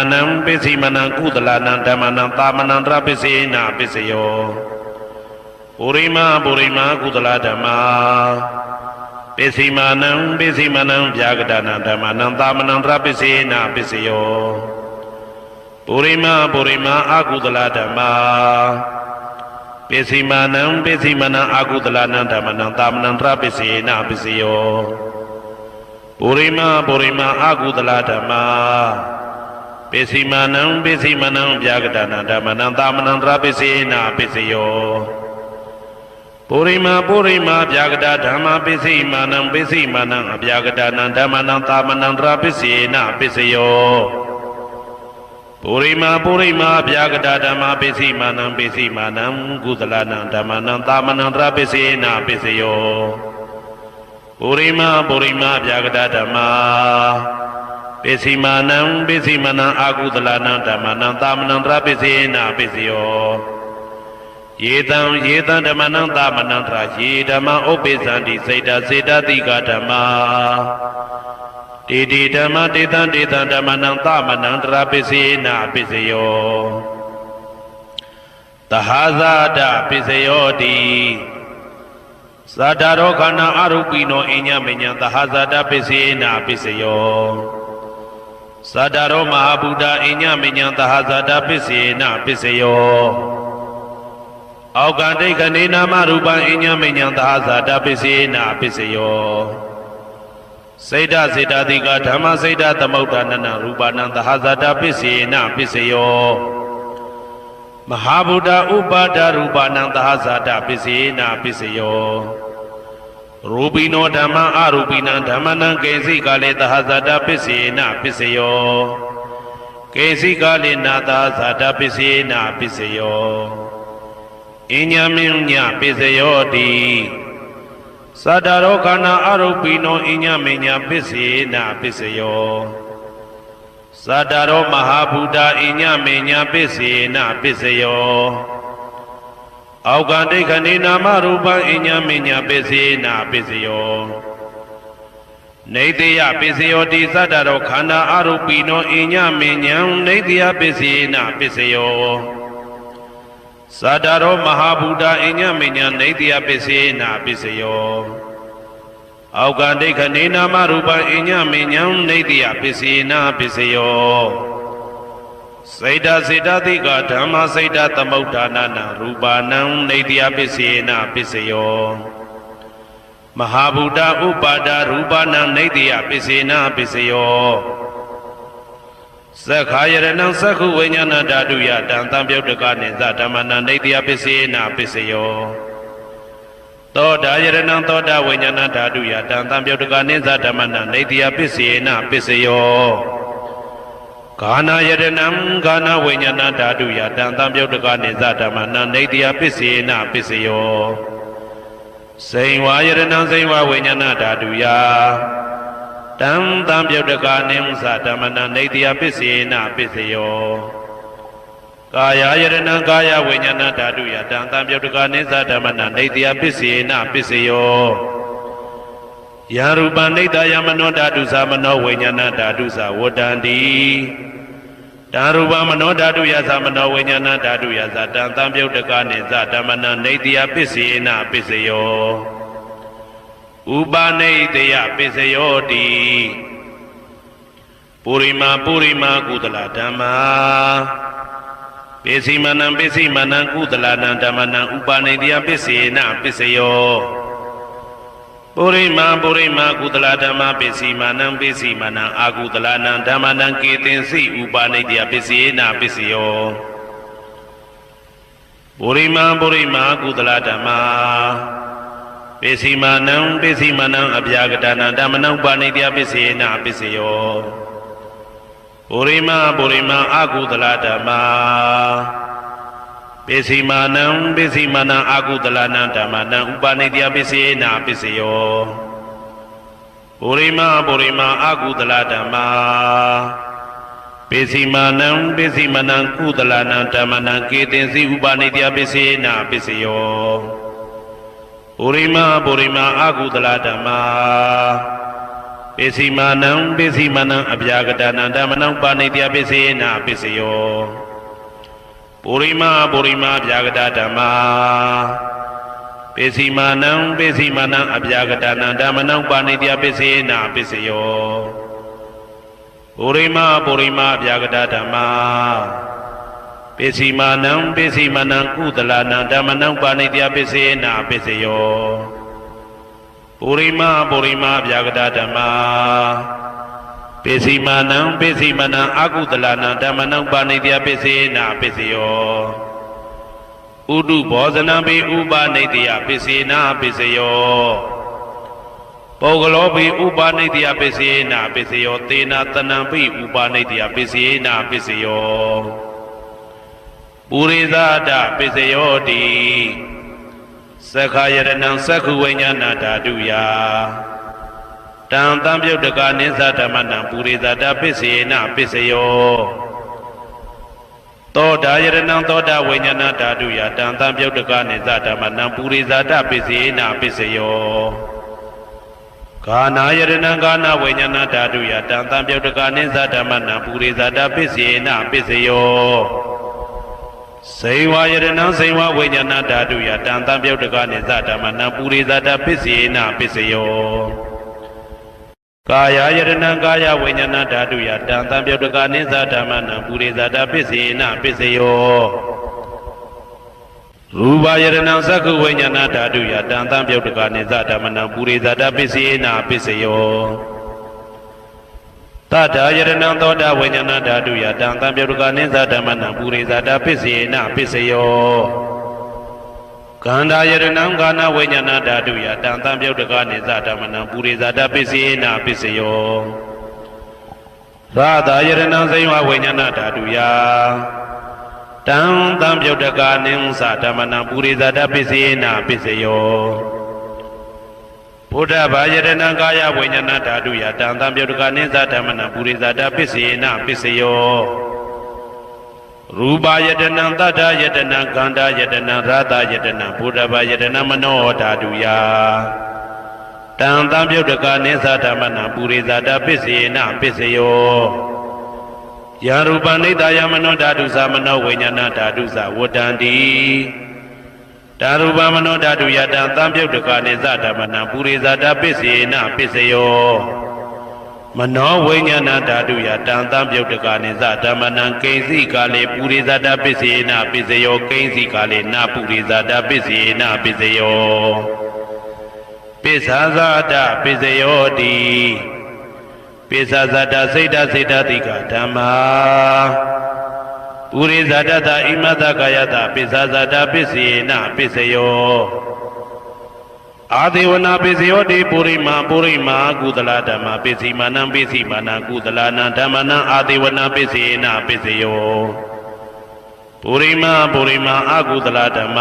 နံကုသလနံဓမ္မနံသာမနံတရပိစေနပိစယောပုရိမာကုသလဓမ္မာပိစီမာနံဗျာဂဒနံဓမ္မနံသာမနံတရပိစေနပိစယောပုရိမာအကုသလဓမ္မာပိစီမာနံအကုသလနံဓမ္မနံသာမနံတရပိစေနပိစယောပုရိမာအကုသလဓမ္မာပိစီမာနံဗျာဂဒနံဓမ္မနံသာမနံတရပိစေနပိစယောပုရိမာဗျာဂဒဓမ္မာပိစီမာနံအဗျာဂဒနံဓမ္မနံသာမနံတရပိစေနပိစယောပုရိမာဗျာဂဒဓမ္မာပိစီမာနံကုသလနံဓမ္မနံသာမနံတရပိစေနပိစယောပုရိမာဗျာဂဒဓမ္မာပိစီမာနံအာကုသလနံဓမ္မနံသာမနံတရပိစေနပိစယောယေတံဓမ္မနံသာမနံတရယေဓမ္မဥပိသန္တိစေတတိကဓမ္မာတေဓမ္မတေတံဓမ္မနံသာမနံတရပိစေနပိစယောသဟာဇာတပိစယောတိသတ္တရောခန္ဓာအရုပိနောအညမညံသဟာဇာတပိစေနပိစယောသတ္တရောမဟာဗုဒ္ဓအညမညံသဟာဇာတပိစေနပိစယောအောက်ကံဒိဋ္ဌနေနာမရူပံအညမညံသဟာဇာတပိစေနပိစယောစေတတိကဓမ္မစေတသမုဋ္ဌာနနရူပနံသဟာဇာတပိစေနပိစယောမဟာဗုဒ္ဓဥပါဒရူပနံသဟာဇာတပိစေနပိစယောရူပိနောဓမ္မအရူပိနံဓမ္မနံကေစီကလေသဟာဇာတပိစေနပိစယောကေစီကလေနာသဟာဇာတပိစေနပိစယောအညမညပိစယောတိသတ္တရောခန္ဓာအရုပိနောအညမညပိစေနပိစယောသတ္တရောမဟာဗုဒ္ဓအညမညပိစေနပိစယောအောက်ကံဒိဋ္ဌနေနာမရူပံအညမညပိစေနပိစယောနေတယပိစယောတိသတ္တရောခန္ဓာအရုပိနောအညမညံနေတယပိစေနပိစယောသတ္တရောမဟာဗုဒ္ဓအညမညံနေတယပိစေနပိစယောအောက်ကံဒိဋ္ဌနေနာမရူပံအညမညံနေတယပိစေနပိစယောစေတတိကဓမ္မစေတသမုဋ္ဌာနနရူပနံနေတယပိစေနပိစယောမဟာဗုဒ္ဓဥပါဒရူပနံနေတယပိစေနပိစယောသက္ခာယရဏံသက္ခုဝိညာဏဓာတုယတံသံပြုတ်တကနိသဓမ္မနံနေတယပိစေနပိစယောသောတာယရဏံသောတာဝိညာဏဓာတုယတံသံပြုတ်တကနိသဓမ္မနံနေတယပိစေနပိစယောဂာနာယရဏံဂာနာဝိညာဏဓာတုယတံသံပြုတ်တကနိသဓမ္မနံနေတယပိစေနပိစယောစိန်ဝါယရဏံစိန်ဝါဝိညာဏဓာတုယတံသံပြုတ်တကနိသဓမ္မနံနေတယပိစေနပိစယောကာယယရဏံကာယဝိညာဏဓာတုယတံသံပြုတ်တကနိသဓမ္မနံနေတယပိစေနပိစယောယရူပနိတယမနောဓာတုသမနောဝိညာဏဓာတုသဝတ္တန္တိတံရူပမနောဓာတုယသမနောဝိညာဏဓာတုယသတံသံပြုတ်တကနိသဓမ္မနံနေတယပိစေနပိစယောဥပနိတယပိစယောတိပုရိမာကုသလဓမ္မာပိစီမနံကုသလနံဓမ္မနံဥပနိတယပိစေနပိစယောပုရိမာကုသလဓမ္မာပိစီမနံအာကုသလနံဓမ္မနံကေသင်္စိဥပနိတယပိစေနပိစယောပုရိမာကုသလဓမ္မာပိစီမနံအဗျာဂဒနံဓမ္မနံဥပနိတယပိစေနပိစယောပုရိမာအာကုသလဓမ္မာပိစီမနံအာကုသလနံဓမ္မနံဥပနိတယပိစေနပိစယောပုရိမာအာကုသလဓမ္မာပိစီမနံကုသလနံဓမ္မနံကေသင်္စိဥပနိတယပိစေနပိစယောပုရိမာအာကုသလဓမ္မာပ ပိစီမာနံပိစီမနံအဗျာကတနံဓမ္မနံပါဏိတယပိစေနာပိစယောပုရိမာဗျာကတဓမ္မာပိစီမာနံပိစီမနံအဗျာကတနံဓမ္မနံပါဏိတယပိစေနာပိစယောပုရိမာဗျာကတဓမ္မာပိစီမာနံပိစီမနံကုသလနံဓမ္မနံပါဏိတယပိစေနာပိစယောပုရိမာဗျာကတဓမ္မာပိစီမာနံပိစီမနံအကုသလနံဓမ္မနံပါဏိတယပိစေနာပိစယောဥဒုဘောဇနံပိဥပနိတယပိစေနာပိစယောပုဂ္ဂလောပိဥပနိတယပိစေနာပိစယောသေနာတနံပိဥပနိတယပိစေနာပိစယောပုရိသဒပိစယောတိသက္ခာယရဏံသက္ခုဝိညာဏဓာတုယတံတံပြုတ်တကနိသဓမ္မနံပုရိသဒပိစေနာပိစယောသောတာယရဏံသောတာဝိညာဏဓာတုယတံတံပြုတ်တကနိသဓမ္မနံပုရိသဒပိစေနာပိစယောဂာနာယရဏံဂာနာဝိညာဏဓာတုယတံတံပြုတ်တကနိသဓမ္မနံပုရိသဒပိစေနာပိစယောစေဝယရဏံစေဝဝိညာဏဓာတုယတံတံပြုတ်တကနိသဓမ္မနံပုရိသဒပိစေနာပိစယောကာယယရဏံကာယဝိညာဏဓာတုယတံတံပြုတ်တကနိသဓမ္မနံပုရိသဒပိစေနာပိစယောရူပယရဏံသက္ခုဝိညာဏဓာတုယတံတံပြုတ်တကနိသဓမ္မနံပုရိသဒပိစေနာပိစယောတထာယရဏံသောတာဝိညာဏဓာတုယတံတံပြုတ်တကနိသဓမ္မနံပုရိသဒပိစေနာပိစယောကန္တာယရဏံကာနဝိညာဏဓာတုယတံတံပြုတ်တကနိသဓမ္မနံပုရိသဒပိစေနာပိစယောရာသာယရဏံစေဝဝိညာဏဓာတုယတံတံပြုတ်တကနိသဓမ္မနံပုရိသဒပိစေနာပိစယောဘုဒ္ဓဘာယရဏံကာယဝိညာဏဓာတုယတံတံပြုတ်တကနိသဓမ္မနံပုရိသဒပိစေနာပိစယောရူပယတနံတတ္ထယတနံကန္တာယတနံရာသယတနံဘုဒ္ဓဘာယတနံမနောဓာတုယတံတံပြုတ်တကနိသဓမ္မနံပုရိသဒပိစေနာပိစယောယရူပနိတယမနောဓာတုသမနောဝိညာဏဓာတုသဝတ္တန္တိဓာရူပမနောဓာတုယတံတံပြုတ်တကနိသဓမ္မနံပုရိသဒပိစေနာပိစယောမနောဝိညာဏဓာတုယတံတံပြုတ်တကနိသဓမ္မနံကိဉ္စိကာလေပုရိသဒပိစေနာပိစယောကိဉ္စိကာလေနပုရိသဒပိစေနာပိစယောပိစ္ဆာဇာတပိစယောတိပိစ္ဆာဇာတစိတ်တစိတ်တတိကဓမ္မာပုရိသဒတဣမတကာယတပိစ္ဆာဇာတပိစေနာပိစယောအာဒေဝနာပိစယောတိပုရိမာကုသလဓမ္မပိစီမာနံပိစီမာနံကုသလနံဓမ္မနံအာဒေဝနာပိစေနာပိစယောပုရိမာအကုသလဓမ္မ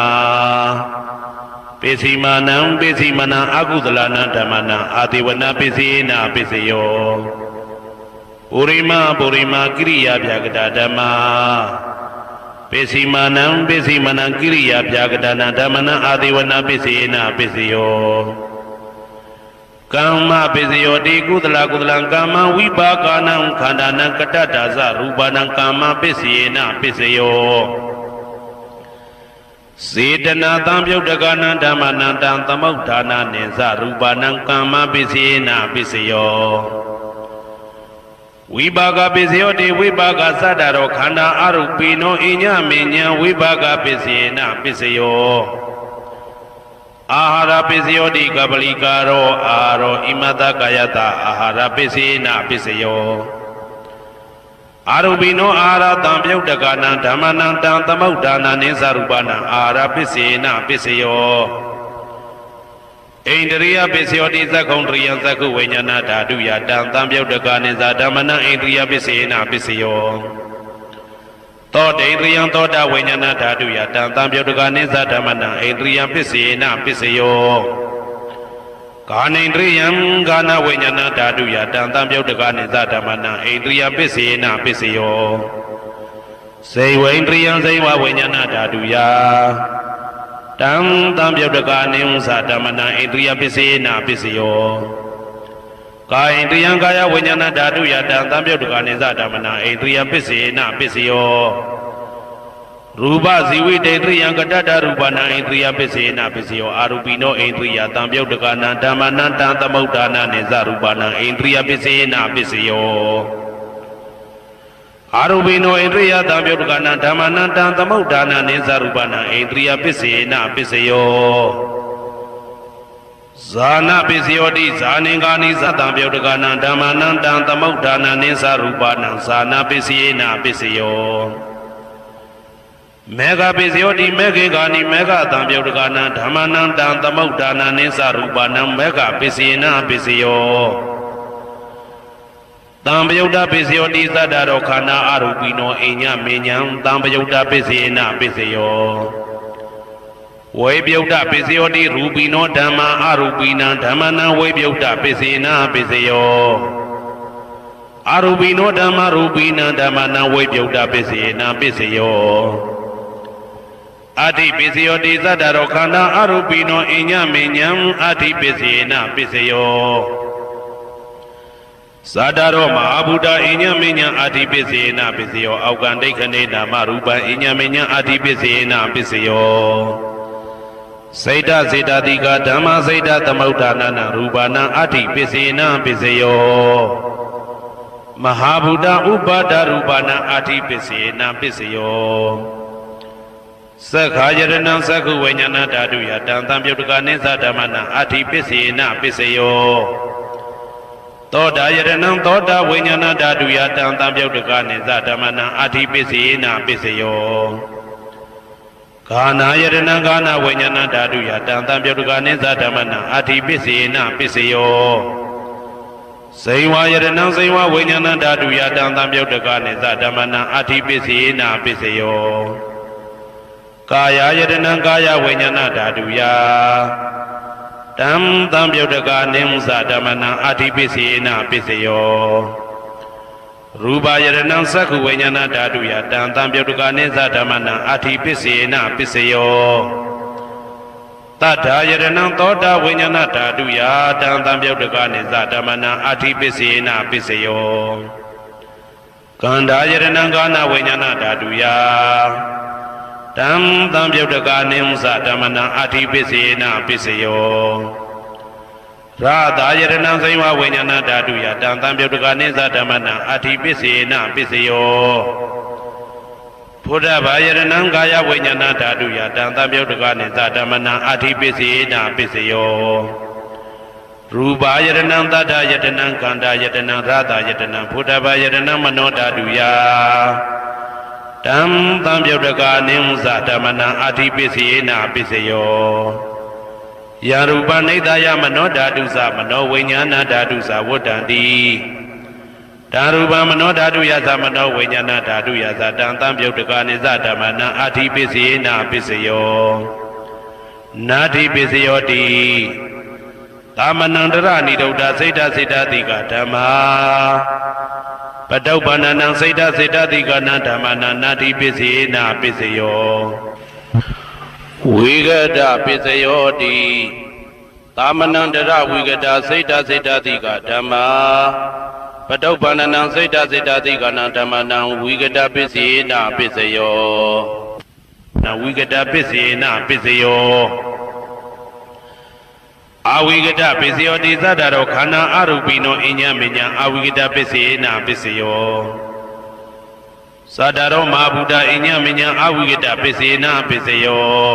ပိစီမာနံပိစီမာနံအကုသလနံဓမ္မနံအာဒေဝနာပိစေနာပိစယောပုရိမာကိရိယာဗျာကတဓမ္မာပိစီမာနံကိရိယာဗျာကတနံဓမ္မနံအာဒေဝနာပိစေနာပိစယောကမ္မပိစယောတိကုသလကမ္မဝိပါကနံခန္ဓာနံကတ္တဒါဇရူပနံကမ္မပိစေနာပိစယောစေတနာတံပြုတ်တကနံဓမ္မနံတံသမုဋ္ဌာနာနိသရူပနံကမ္မပိစေနာပိစယောဝိပါကပိစယောတိဝိပါကသတ္တရောခန္ဓာအရုပိနောအညမေညံဝိပါကပိစေနာပိစယောအာဟာရပိစယောတိကပလိကာရောအာရောဣမတကာယတအာဟာရပိစေနာပိစယောအာရုပိနောအာဟာရတံပြုတ်တကနံဓမ္မနံတံသမုဋ္ဌာနာနိသရူပနံအာဟာရပိစေနာပိစယောဣန္ဒရိယပိစယောတိသက္ကုံတရိယသက္ခုဝိညာဏဓာတုယတံတံပြုတ်တကနိသဓမ္မနံဣန္ဒရိယပိစေနာပိစယောသောတေဣန္ဒရိယသောတာဝိညာဏဓာတုယတံတံပြုတ်တကနိသဓမ္မနံဣန္ဒရိယပိစေနာပိစယောကာနိန္ဒရိယံကာနဝိညာဏဓာတုယတံတံပြုတ်တကနိသဓမ္မနံဣန္ဒရိယပိစေနာပိစယောစေဝိန္ဒရိယံစေဝဝိညာဏဓာတုယတံတံပြုတ်တကနိသဓမ္မနံဣန္ဒရိယပိစေနာပိစယော ကာဣန္ဒြိယံကာယဝိညာဏဓာတုယတံသံပြုတ်တကနိစ္စဓမ္မနာဣန္ဒြိယပစ္စေနပစ္စယောရူပဇီဝိတေန္ဒြိယံကတ္တရူပနာဣန္ဒြိယပစ္စေနပစ္စယောအာရူပိနောဣန္ဒြိယတံပြုတ်တကနံဓမ္မနံတံသမုဋ္ဌာနာနိစ္စရူပနာဣန္ဒြိယပစ္စေနပစ္စယောအာရူပိနောဣန္ဒြိယတံပြုတ်တကနံဓမ္မနံတံသမုဋ္ဌာနာနိစ္စရူပနာဣန္ဒြိယပစ္စေနပစ္စယောဇာနာပစ္စယောတိဇာနင်္ဂာနိသတံပြုတ်တကနံဓမ္မနံတံသမုဋ္ဌာနာနိစ္စရူပနာဇာနာပစ္စယေနပစ္စယောမေဃပစ္စယောတိမေခေဂာနိမေဃတံပြုတ်တကနံဓမ္မနံတံသမုဋ္ဌာနာနိစ္စရူပနာမေဃပစ္စယေနပစ္စယောတံပယုတ်တပစ္စယောတိသတ္တရောခန္ဓာအရူပိနောအိညမေညံတံပယုတ်တပစ္စယေနပစ္စယောဝေပြုတ်တပစ္စယောတိရူပိနောဓမ္မာအရူပိနံဓမ္မနံဝေပြုတ်တပစ္စေနပစ္စယောအရူပိနောဓမ္မာရူပိနံဓမ္မနံဝေပြုတ်တပစ္စေနပစ္စယောအဋ္ဌိပစ္စယောတိသတ္တရောခန္ဓာအရူပိနောအိညမေညံအဋ္ဌိပစ္စေနပစ္စယောသတ္တရောမဟာဗုဒ္ဓအိညမေညံအဋ္ဌိပစ္စေနပစ္စယောအောက်ကံဒိဋ္ဌနေနာမရူပံအိညမေညံအဋ္ဌိပစ္စေနပစ္စယောစေတစေတတိကဓမ္မစေတသမုဋ္ဌာနာရူပနာအဋ္ဌိပစ္စေနပစ္စယောမဟာဗုဒ္ဓဥပါဒရူပနာအဋ္ဌိပစ္စေနပစ္စယောသက္ခာယရဏံသက္ခုဝိညာဏဓာတုယတံသံပြုတ်တကနိစ္စဓမ္မနာအဋ္ဌိပစ္စေနပစ္စယောသောတာယရဏံသောတာဝိညာဏဓာတုယတံသံပြုတ်တကနိစ္စဓမ္မနာအဋ္ဌိပစ္စေနပစ္စယောဂာနာယရဏံဂာနာဝိညာဏဓာတုယတံသံပြုတ်တကနိစ္စဓမ္မနာအဋ္ဌိပစ္စေနပစ္စယောဇိဝယရဏံဇိဝဝိညာဏဓာတုယတံသံပြုတ်တကနိစ္စဓမ္မနာအဋ္ဌိပစ္စေနပစ္စယောကာယယတနံကာယဝိညာဏဓာတုယတံသံပြုတ်တကနိစ္စဓမ္မနံအဋ္ဌိပစ္စေနပစ္စယောရူပယတနံသက္ခုဝိညာဏဓာတုယတံသံပြုတ်တကနိစ္စဓမ္မနံအဋ္ဌိပစ္စေနပစ္စယောတတ္ထာယတနံသောတာဝိညာဏဓာတုယတံသံပြုတ်တကနိစ္စဓမ္မနံအဋ္ဌိပစ္စေနပစ္စယောကန္ဓာယတနံကာနဝိညာဏဓာတုယတံသံပြုတ်တကနိစ္စဓမ္မနံအဋ္ဌိပစ္စေနပစ္စယောရာသာယတနံဇိဝဝိညာဏဓာတုယတံသံပြုတ်တကနိစ္စဓမ္မနံအဋ္ဌိပစ္စေနပစ္စယောဘုဒ္ဓဘာယတနံကာယဝိညာဏဓာတုယတံသံပြုတ်တကနိစ္စဓမ္မနံအဋ္ဌိပစ္စေနပစ္စယောရူပယတနံသတ္တယတနံခန္ဓာယတနံရာသာယတနံဘုဒ္ဓဘာယတနံမနောဓာတုယတံသံပြုတ်တကနိစ္စဓမ္မနံအဋ္ဌိပစ္စေနပစ္စယောယရူပနိဒာယမနောဓာတုသမနောဝိညာဏဓာတုသဝတ္တံတိဓာရူပမနောဓာတုယသမနောဝိညာဏဓာတုယသတံသံပြုတ်တကနိစ္စဓမ္မနံအဋ္ဌိပစ္စေနပစ္စယောနာတိပစ္စယောတိသမနန္တရဏိဒုဒ္ဓစိတ်တစိတ္တတိကဓမ္မာပတုပ္ပန္နံစိတ်တစိတ္တတိကနဓမ္မနာနာတိပစ္စေနပစ္စယောဝိဂဒပစ္စယောတိသမနန္တရဝိဂဒစိတ်တစိတ္တတိကဓမ္မာပတုပ္ပန္နံစိတ်တစိတ္တတိကနဓမ္မနာဝိဂဒပစ္စေနပစ္စယောနဝိဂဒပစ္စေနပစ္စယောအဝိကတပစ္စယောတိသတ္တရောခန္ဓာအရူပိနောအညမညံအဝိကတပစ္စေနပစ္စယောသတ္တရောမဟာဗုဒ္ဓအညမညံအဝိကတပစ္စေနပစ္စယော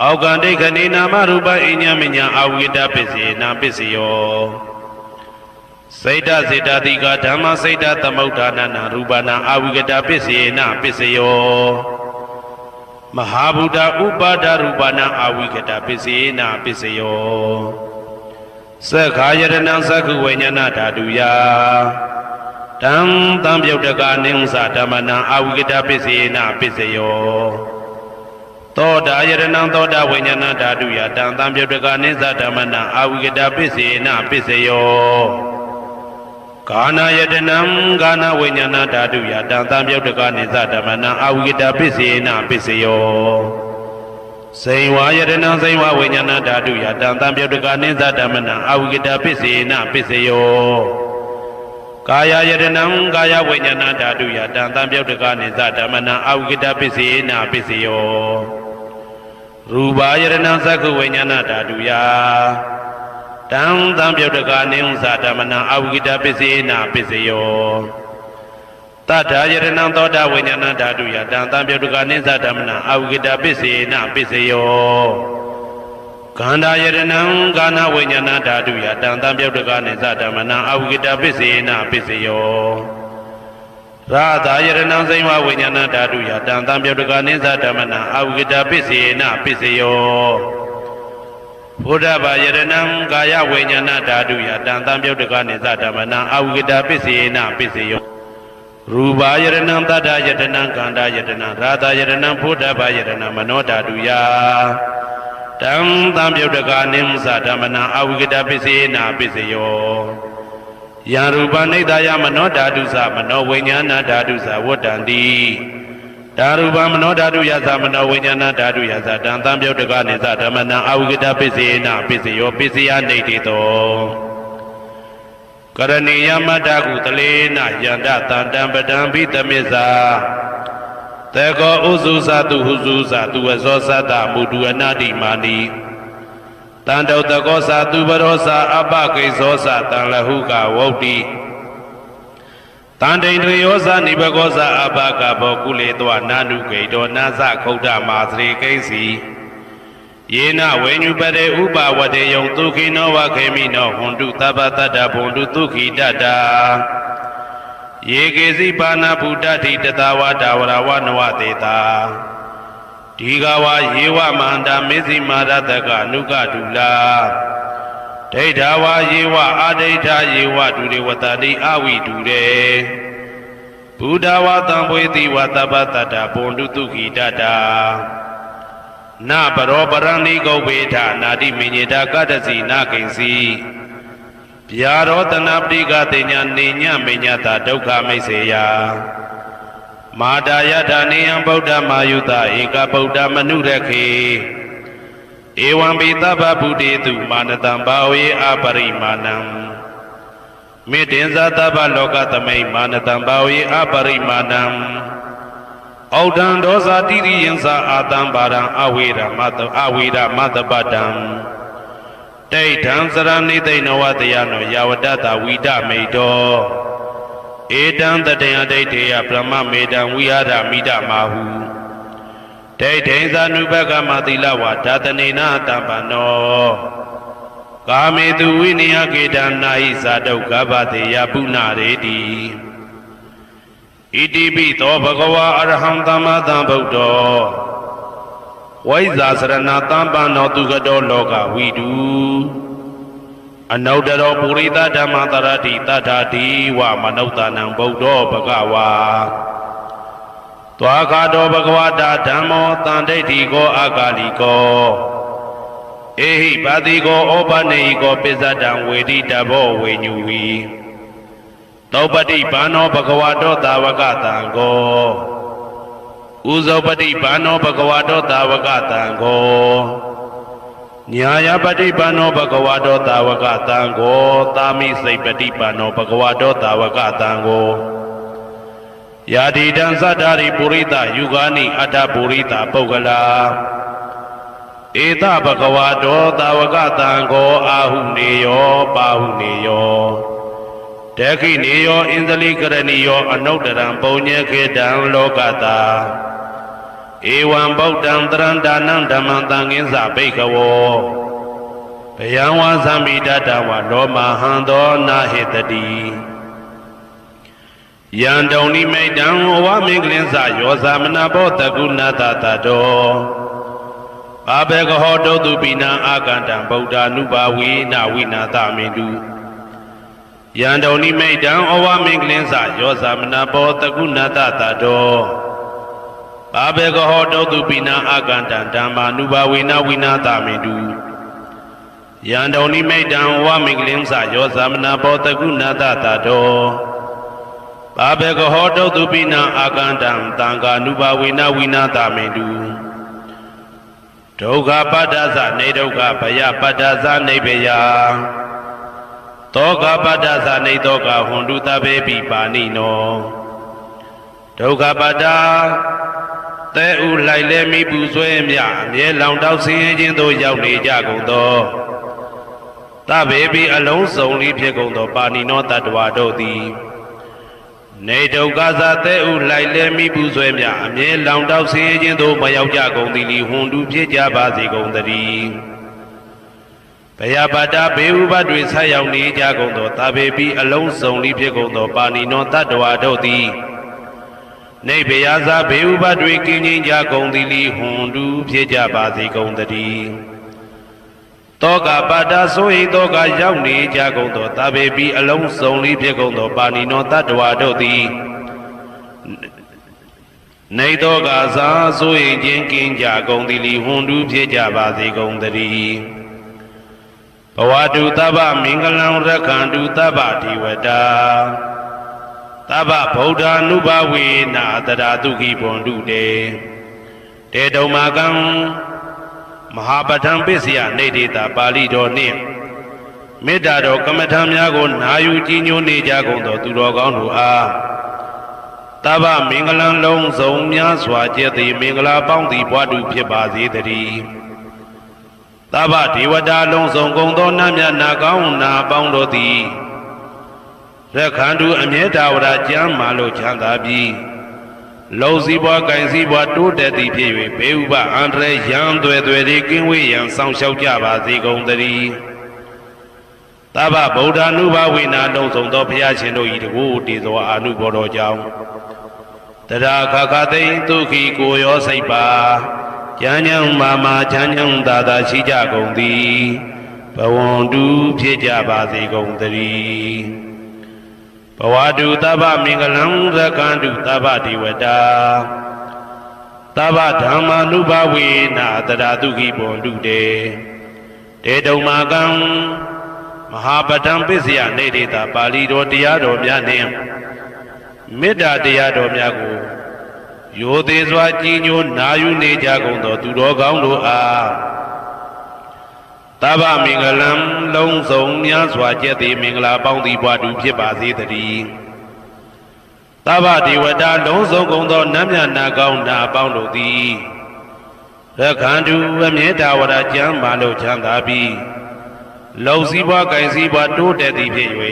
အောက်ကံဒိဋ္ဌနေနာမရူပအညမညံအဝိကတပစ္စေနပစ္စယောစိတ်တစေတတိကဓမ္မစိတ်တသမုဋ္ဌာနာရူပနာအဝိကတပစ္စေနပစ္စယောမဟာဗုဒ္ဓဥပါဒရူပနာအဝိကတပစ္စေနပစ္စယောသက္ခာယတနံသက္ခုဝိညာဏဓာတုယတံသံပြုတ်တကနိစ္စဓမ္မနံအဝိကတပစ္စေနပစ္စယောသောတာယတနံသောတာဝိညာဏဓာတုယတံသံပြုတ်တကနိစ္စဓမ္မနံအဝိကတပစ္စေနပစ္စယောကာနာယတနံကာနာဝိညာဏဓာတုယတံသံပြုတ်တကနိစ္စဓမ္မနံအဝိကတပစ္စေနပစ္စယော စိန်ဝါယတနာစိန်ဝဝိညာဏဓာတုယတံတံပြုတ်တကနိသဓမ္မနံအဝိကတပစ္စေနပစ္စယောကာယယတနံကာယဝိညာဏဓာတုယတံတံပြုတ်တကနိသဓမ္မနံအဝိကတပစ္စေနပစ္စယောရူပယတနံသက္ခဝိညာဏဓာတုယတံတံပြုတ်တကနိသဓမ္မနံအဝိကတပစ္စေနပစ္စယောတတ္ထာယတနံသောတာဝိညာဏဓာတုယတံတံပြုတ်တကနိသဓမ္မနံအဝိကတပစ္စေနပစ္စယောခန္ဓာယတနံကာဏဝိညာဏဓာတုယတံတံပြုတ်တကနိသဓမ္မနံအဝိကတပစ္စေနပစ္စယောရာသာယတနံစိမ္မာဝိညာဏဓာတုယတံတံပြုတ်တကနိသဓမ္မနံအဝိကတပစ္စေနပစ္စယောဘုဒ္ဓဘာယတနံကာယဝိညာဏဓာတုယတံတံပြုတ်တကနိသဓမ္မနံအဝိကတပစ္စေနပစ္စယောရူပယတနံတတ္တယတနံခန္ဓာယတနံရာသာယတနံဘုဒ္ဓဘာယတနံမနောဓာတုယတံတံပြုတ်တကနိသဓမ္မနံအဝိကတပစ္စေနပစ္စယောယံရူပနိဒာယမနောဓာတုသမနောဝိညာဏဓာတုသဝတ္တံတိဓာရူပမနောဓာတုယသမနောဝိညာဏဓာတုယသတံတံပြုတ်တကနိသဓမ္မနံအဝိကတပစ္စေနပစ္စယောပစ္စယနေတိတောကရဏီယမတ္တကုတလေနယန္တတံတံပဒံဘိတမစ္ဆာတေကောဥစုသတုဟုစုသတုဝဇောသတ္တမုဒုအနာတိမာနိတန္တောတကောသတုဘရောသအပကိဇောသတံလဟုကဝုတ်တိတန္တိန်တွေယောသနိဘကောသအပကဘောကုလေတောနာနုဂိတောနာသခုဒ္ဓမာသရေကိဉ္စီယေနဝိညုပတေဥပဝတေယံဒုခိနောဝခေမိနောဟွန်တုသဗ္ဗတတ္တဘွန်တုဒုခိတတ္တာယေကေစီပါဏဗုဒ္ဓတိတတဝတာဝရဝနဝတေတာဒီဃဝယေဝမန္တာမေဇိမာရတကအနုကတုလာဒိဋ္ဌဝယေဝအာဒိဋ္ဌယေဝဒုရေဝတတိအဝိတုရေဘုဒ္ဓဝတံဘွေတိဝသဗ္ဗတတ္တဘွန်တုဒုခိတတ္တာနပရောပရဏိဂုဝေထနာတိမညေတာကတ္တစီနာကိဉ္စီဗျာရောတနာပတိကတိညာနေညမေညတာဒုက္ခမိတ်စေယမာတာယထာနေယံဗုဒ္ဓမာယုတဧကဗုဒ္ဓမနုရခေဧဝံပိသဗ္ဗဗုတေတုမာနတံဘာဝေအပရိမာဏံမေတ္တင်္ဇသဗ္ဗလောကသမိမာနတံဘာဝေအပရိမာဏံဩဒံဒောဇာတိရိယံသာအာတံပါရံအဝေရမတပတံဒိဋ္ဌံစရဏိသိဏဝတယနောယဝတတဝိဒမေတောဧတံတတယဒိဋ္ဌေယဗြဟ္မမေတံဝိဟာရမိဒမာဟုဒိဋ္ဌိသနုပကမသီလဝါဓာတနေနတံပနောကာမေတုဝိနယကေတံနာဟိဇာတုကဗ္ဗတေယပုဏ္ဏရေတိဣတိပိသောဘဂဝါအရဟံသမ္မာသမ္ဗုဒ္ဓောဝိဇာစရဏတံပန္နောသူကတောလောကဝိတုအနုတ္တရောပုရိသဓမ္မတရတိတထာတိဝမနုဿာနံဗုဒ္ဓောဘဂဝါသွားခါတော်ဘဂဝတာဓမ္မောတန်ဒိဋ္ဌိကောအာဂါလိကောဧဟိပါတိကောဩပနေဟိကောပိစ္ဆတံဝေတိတဘောဝေညူဝီသောပတိဘာနောဘဂဝတောသာဝကတံကောဥဇောပတိဘာနောဘဂဝတောသာဝကတံကောညာယပတိဘာနောဘဂဝတောသာဝကတံကောသာမိစိတ်ပတိဘာနောဘဂဝတောသာဝကတံကောယာတိတံသတ္တာရိပုရိသယုဂာနိအတ္တပုရိသပုဂ္ဂလာဧတဘဂဝတောသာဝကတံကောအာဟုနေယောပါဟုနေယောတခိနေယောဣန္ဒလိကရဏီယောအနုတ္တရံပုံညေခေတံလောကတာဧဝံဗုဒ္ဓံတရံဒါနံဓမ္မံသံဃိသဘိက္ခဝောဘယံဝါသံမိတတဝလောမဟံသောနာဟေတတိယံတုံနိမိတံဝမင်္ဂလင်းစယောသမနာဘောတကုဏတတတောဘာဘေကဟောတုတုပိနံအာကန္တံဗုဒ္ဓ ानु ဘာဝေနဝိနာသမိတုယံတုံနိမိတံဩဝမင်္ဂလင်းစယောသမနာဘောတကုဏတတတောဘာဘေကဟောတုတုပိနံအာကန္တံဓမ္မာ ानु ဘာဝေနဝိနာသမိတုယံတုံနိမိတံဩဝမင်္ဂလင်းစယောသမနာဘောတကုဏတတတောဘာဘေကဟောတုတုပိနံအာကန္တံတံဃာ ानु ဘာဝေနဝိနာသမိတု ဒုက္ခပတ္တသနေဒုက္ခဘယပတ္တသနေဘယသောကပတ္တသနေသောကဟွန်တုတဘေပိပါဏိနောဒုက္ခပတ္တသဲဥလိုက်လဲမိပူဆွဲမြအမြဲလောင်တောက်ဆင်းရဲခြင်းသို့ရောက်နေကြကုန်သောတဘေပိအလုံးစုံလေးဖြစ်ကုန်သောပါဏိနောတတ္တဝါတို့သည်နေဒုက္ခသသဲဥလိုက်လဲမိပူဆွဲမြအမြဲလောင်တောက်ဆင်းရဲခြင်းသို့မရောက်ကြကုန်သည်လီဟွန်တုဖြစ်ကြပါစေကုန်သတည်းဘယပတ္တဘေဥပတွေဆက်ရောက်နေကြကုန်သောတဘေပိအလုံးစုံလေးဖြစ်ကုန်သောပါဏိနောတတ္တဝါတို့သည်နေဘယဇဘေဥပတွေကင်းခြင်းကြကုန်သည်လီဟွန်တုဖြစ်ကြပါစေကုန်သတည်းတောကပတ္တဆိုဟိတောကရောက်နေကြကုန်သောတဘေပိအလုံးစုံလေးဖြစ်ကုန်သောပါဏိနောတတ္တဝါတို့သည်နေတောကသာဆိုဟိခြင်းကင်းကြကုန်သည်လီဟွန်တုဖြစ်ကြပါစေကုန်သတည်းဘဝတုတဗ္ဗမင်္ဂလံရက္ခန္တုတဗ္ဗဒီဝတာတဗ္ဗဗုဒ္ဓ ानु ဘဝေနာတရာတုခိဘွန်တုတေတုံမာကံမဟာပဋ္ဌံပစ္စယနေတေတာပါဠိတော်နှင့်မေတ္တာတော်ကမ္မထံများကိုနာယူကြည်ညိုနေကြကုန်သောသူတော်ကောင်းတို့အားတဗ္ဗမင်္ဂလံလုံးစုံများစွာကျက်သည်မင်္ဂလာပေါင်းသည်ဘွားတုဖြစ်ပါစေတည်းတဗ္ဗဒေဝတာလုံးစုံကုန်သောနတ်မြတ်နာကောင်းနာပေါင်းတို့သည်ရက္ခန္တုအမြဲတဝရကျမ်းမာလို့ချမ်းသာပြီးလုံစည်းပွားကင်စည်းပွားတိုးတက်သည်ဖြစ်၍ဘေဥပအန္တရာယ်ရန်သွယ်သွယ်တွေကင်းဝေးရန်ဆောင်ရှောက်ကြပါစေကုန်သတည်းတဗ္ဗဗုဒ္ဓ ानु ဘဝေနာလုံးစုံသောဘုရားရှင်တို့၏တကူတည်သောအာနုဘောတော်ကြောင့်တရာခခသိင်ဒုက္ခိကိုရောစိတ်ပါဉာဏ်ဉာဏ်မာမာချမ်းချမ်းသာသာရှိကြကုန်သည်ဘဝန္တုဖြစ်ကြပါစေကုန်သတည်းဘဝတုတဗ္ဗမင်္ဂလံရက္ခန္တုတဗ္ဗဒေဝတာတဗ္ဗဓမ္မာနုဘဝေနာတရာတုခိဘွန်တုတေတုံမာကံမဟာပဋ္ဌံပစ္စယနေတေတာပါဠိတော်တရားတော်များနှင့်မေတ္တာတရားတော်များကိုရိုသေစွာကြည်ညိုနာယူနေကြကုန်သောသူတော်ကောင်းတို့အားတဗ္ဗမင်္ဂလံလုံးစုံများစွာကျက်သည်မင်္ဂလာပေါင်းသည်ဘွားတူဖြစ်ပါစေတည်းတဗ္ဗဒေဝတာလုံးစုံကုန်သောနတ်မြတ်နာကောင်းနာပေါင်းတို့သည်ရက္ခန္တုအမြဲတဝရကျမ်းမာလို့ချမ်းသာပြီးလုံစည်းပွားကင်စည်းပွားတိုးတက်သည်ဖြစ်၍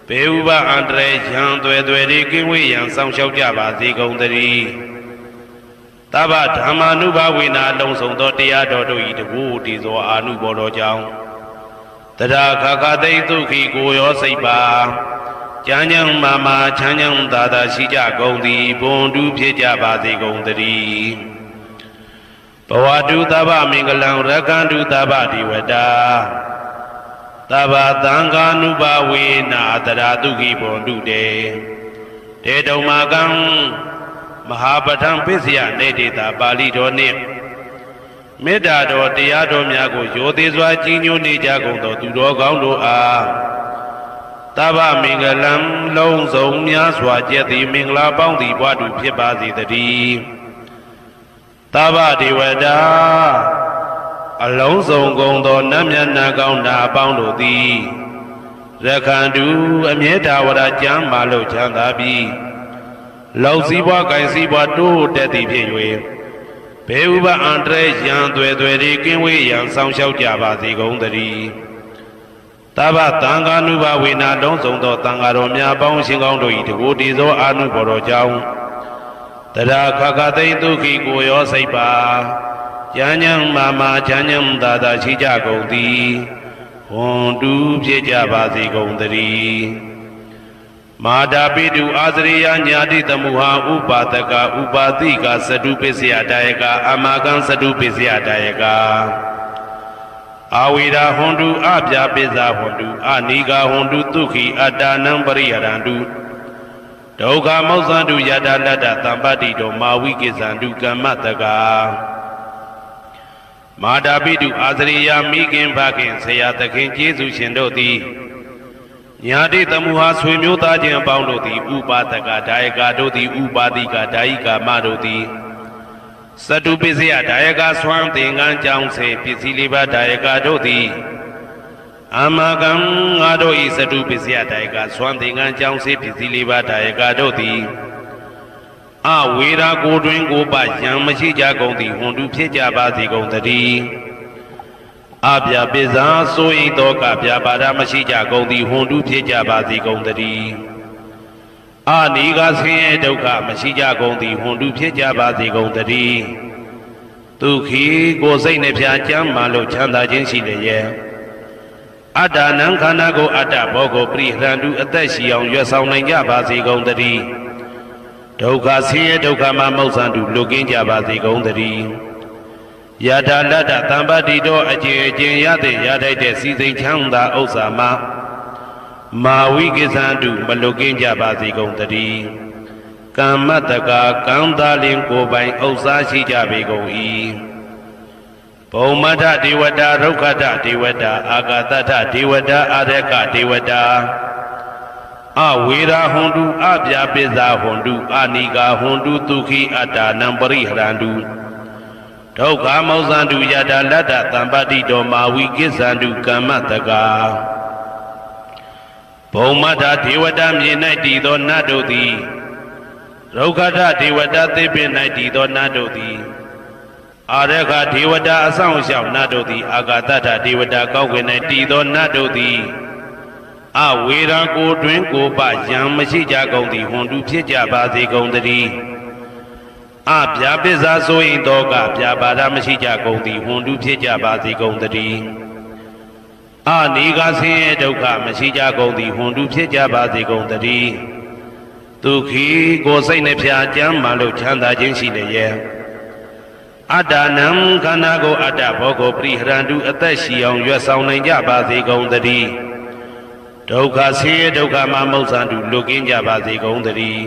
ဘေဥပအန္တရာယ်ရန်သွယ်သွယ်တွေကင်းဝေးရန်ဆောင်ရှောက်ကြပါစေကုန်သတည်းတဗ္ဗဓမ္မာနုဘဝေနာလုံးစုံသောတရားတော်တို့၏တကူတည်သောအာနုဘောတော်ကြောင့်တရာခခသိဒုက္ခိကိုရောစိတ်ပါဉာဏ်ဉာဏ်မာမာချမ်းချမ်းသာသာရှိကြကုန်သည်ဘွန်တုဖြစ်ကြပါစေကုန်သတည်းဘဝတုတဗ္ဗမင်္ဂလံရက္ခန္တုတဗ္ဗဒေဝတာတဗ္ဗသံဃာနုဘဝေနာတရာတုခိဘွန်တုတေတုံမာကံမဟာပဋ္ဌံပစ္စယနေတေတာပါဠိတော်နှင့်မေတ္တာတော်တရားတော်များကိုရိုသေစွာကြည်ညိုနေကြကုန်သောသူတော်ကောင်းတို့အားတဗ္ဗမင်္ဂလံလုံးစုံများစွာကျက်သည်မင်္ဂလာပေါင်းသည်ဘွားတူဖြစ်ပါစေတည်းတဗ္ဗဒေဝတာအလုံးစုံကုန်သောနတ်မြတ်နာကောင်းနာပေါင်းတို့သည်ရက္ခန္တုအမြဲတဝရကျမ်းမာလို့ချမ်းသာပြီးလုံစည်းပွားကင်စည်းပွားတိုးတက်သည်ဖြစ်၍ဘေဥပအန္တရာယ်ရန်သွယ်သွယ်တွေကင်းဝေးရန်ဆောင်ရှောက်ကြပါစေကုန်သတည်းတဗ္ဗသံဃာနုဘဝေနာလုံးစုံသောသံဃာတော်များပေါင်းရှင်ကောင်းတို့၏တကူတည်သောအာနုဘော်တော်ကြောင့်တရာခခသိဒုက္ခိကိုရောစိတ်ပါဉာဏ်ဉာဏ်မာမာချမ်းချမ်းသာသာရှိကြကုန်သည်ဟွန်တူဖြစ်ကြပါစေကုန်သတည်းမာတာပိတုအာသရိယညာတိတမုဟာဥပါဒကဥပါတိကသတုပစ္စယတာယကအမကံသတုပစ္စယတာယကအာဝိရာဟွန်တုအပြာပိဇာဟွန်တုအနိဂါဟွန်တုဒုက္ခိအတ္တနံပရိယရန္တုဒုက္ခမောဇ္ဇန္တုယတာလတ္တသံပတ္တိတောမာဝိကိဇန္တုကမ္မတကမာတာပိတုအာသရိယမိခင်ဖခင်ဆရာသခင်ကျေးဇူးရှင်တို့သည်ညာတိတမုဟာဆွေမျိုးသားချင်းအပေါင်းတို့သည်ဥပါဒကဒါယကတို့သည်ဥပါတိကဒါယိကာမတို့သည် စတုပစ္စယဒါယကဆွမ်းသင်္ကန်းကြောင့်စေပစ္စည်းလေးပါးဒါယကတို့သည်အာမကံငါတို့ဤစတုပစ္စယဒါယကဆွမ်းသင်္ကန်းကြောင့်စေပစ္စည်းလေးပါးဒါယကတို့သည်အဝေရာကိုတွင်ကိုပယံမရှိကြကုန်သည်ဟွန်တုဖြစ်ကြပါစေကုန်သတည်းအပြာပိဇာဆိုရင်တော့ကပြာပါဒမရှိကြကုန်သည်ဟွန်တုဖြစ်ကြပါစေကုန်သတည်းအာနိကဆင်းရဲဒုက္ခမရှိကြကုန်သည်ဟွန်တုဖြစ်ကြပါစေကုန်သတည်းဒုက္ခိကိုယ်စိတ်နှဖျားကြမ်းမှလို့ချမ်းသာခြင်းရှိလျက်အတ္တနံခန္ဓာကိုအတ္တဘောကိုပရိဟရန္တုအသက်ရှိအောင်ရွတ်ဆောင်နိုင်ကြပါစေကုန်သတည်းဒုက္ခဆင်းရဲဒုက္ခမှမောက္ခန္တုလွတ်ကင်းကြပါစေကုန်သတည်းယထာလတ္တတံပတိတောအကျဉ်အကျဉ်ရတဲ့ရထိုက်တဲ့စီစိန်ချမ်းသာဥစ္စာမှာမာဝိကိသန္တုမလွတ်ကင်းကြပါစေကုန်သတည်းကမ္မတကာကံသာလင်ကိုယ်ပိုင်ဥစ္စာရှိကြပေကုန်၏ဘုံမထဒေဝတာဒုက္ခတဒေဝတာအာဂတထဒေဝတာအာရကဒေဝတာအဝေရာဟွန်တုအပြာပိဇာဟွန်တုအနိကာဟွန်တုဒုက္ခိအတ္တနံပရိဟရန္တုဒုက္ခမောဇန္တုယတာလတ္တတံပတိတောမာဝိကိသန္တုကမ္မတကာဘုံမထဒေဝတာမြေ၌တည်သောနတ်တို့သည်ဒုက္ခထဒေဝတာသေပင်၌တည်သောနတ်တို့သည်အာရခဒေဝတာအဆောင်ရှောက်နတ်တို့သည်အာဂတထဒေဝတာကောက်ွယ်၌တည်သောနတ်တို့သည်အဝေရာကိုတွင်ကိုပယံမရှိကြကုန်သည်ဟွန်တုဖြစ်ကြပါစေကုန်သတည်းအပြာပိဇာဆိုရင်တော့ကပြာပါဒမရှိကြကုန်သည်ဟွန်တုဖြစ်ကြပါစေကုန်သတည်းအနိကဆင်းရဲဒုက္ခမရှိကြကုန်သည်ဟွန်တုဖြစ်ကြပါစေကုန်သတည်းဒုက္ခိကိုယ်စိတ်နှဖျားကြမ်းမှလို့ချမ်းသာခြင်းရှိလျက်အတ္တနံခန္ဓာကိုအတ္တဘောကိုပရိဟရန္တုအသက်ရှိအောင်ရွတ်ဆောင်နိုင်ကြပါစေကုန်သတည်းဒုက္ခဆင်းရဲဒုက္ခမှမောက္ခန္တုလွတ်ကင်းကြပါစေကုန်သတည်း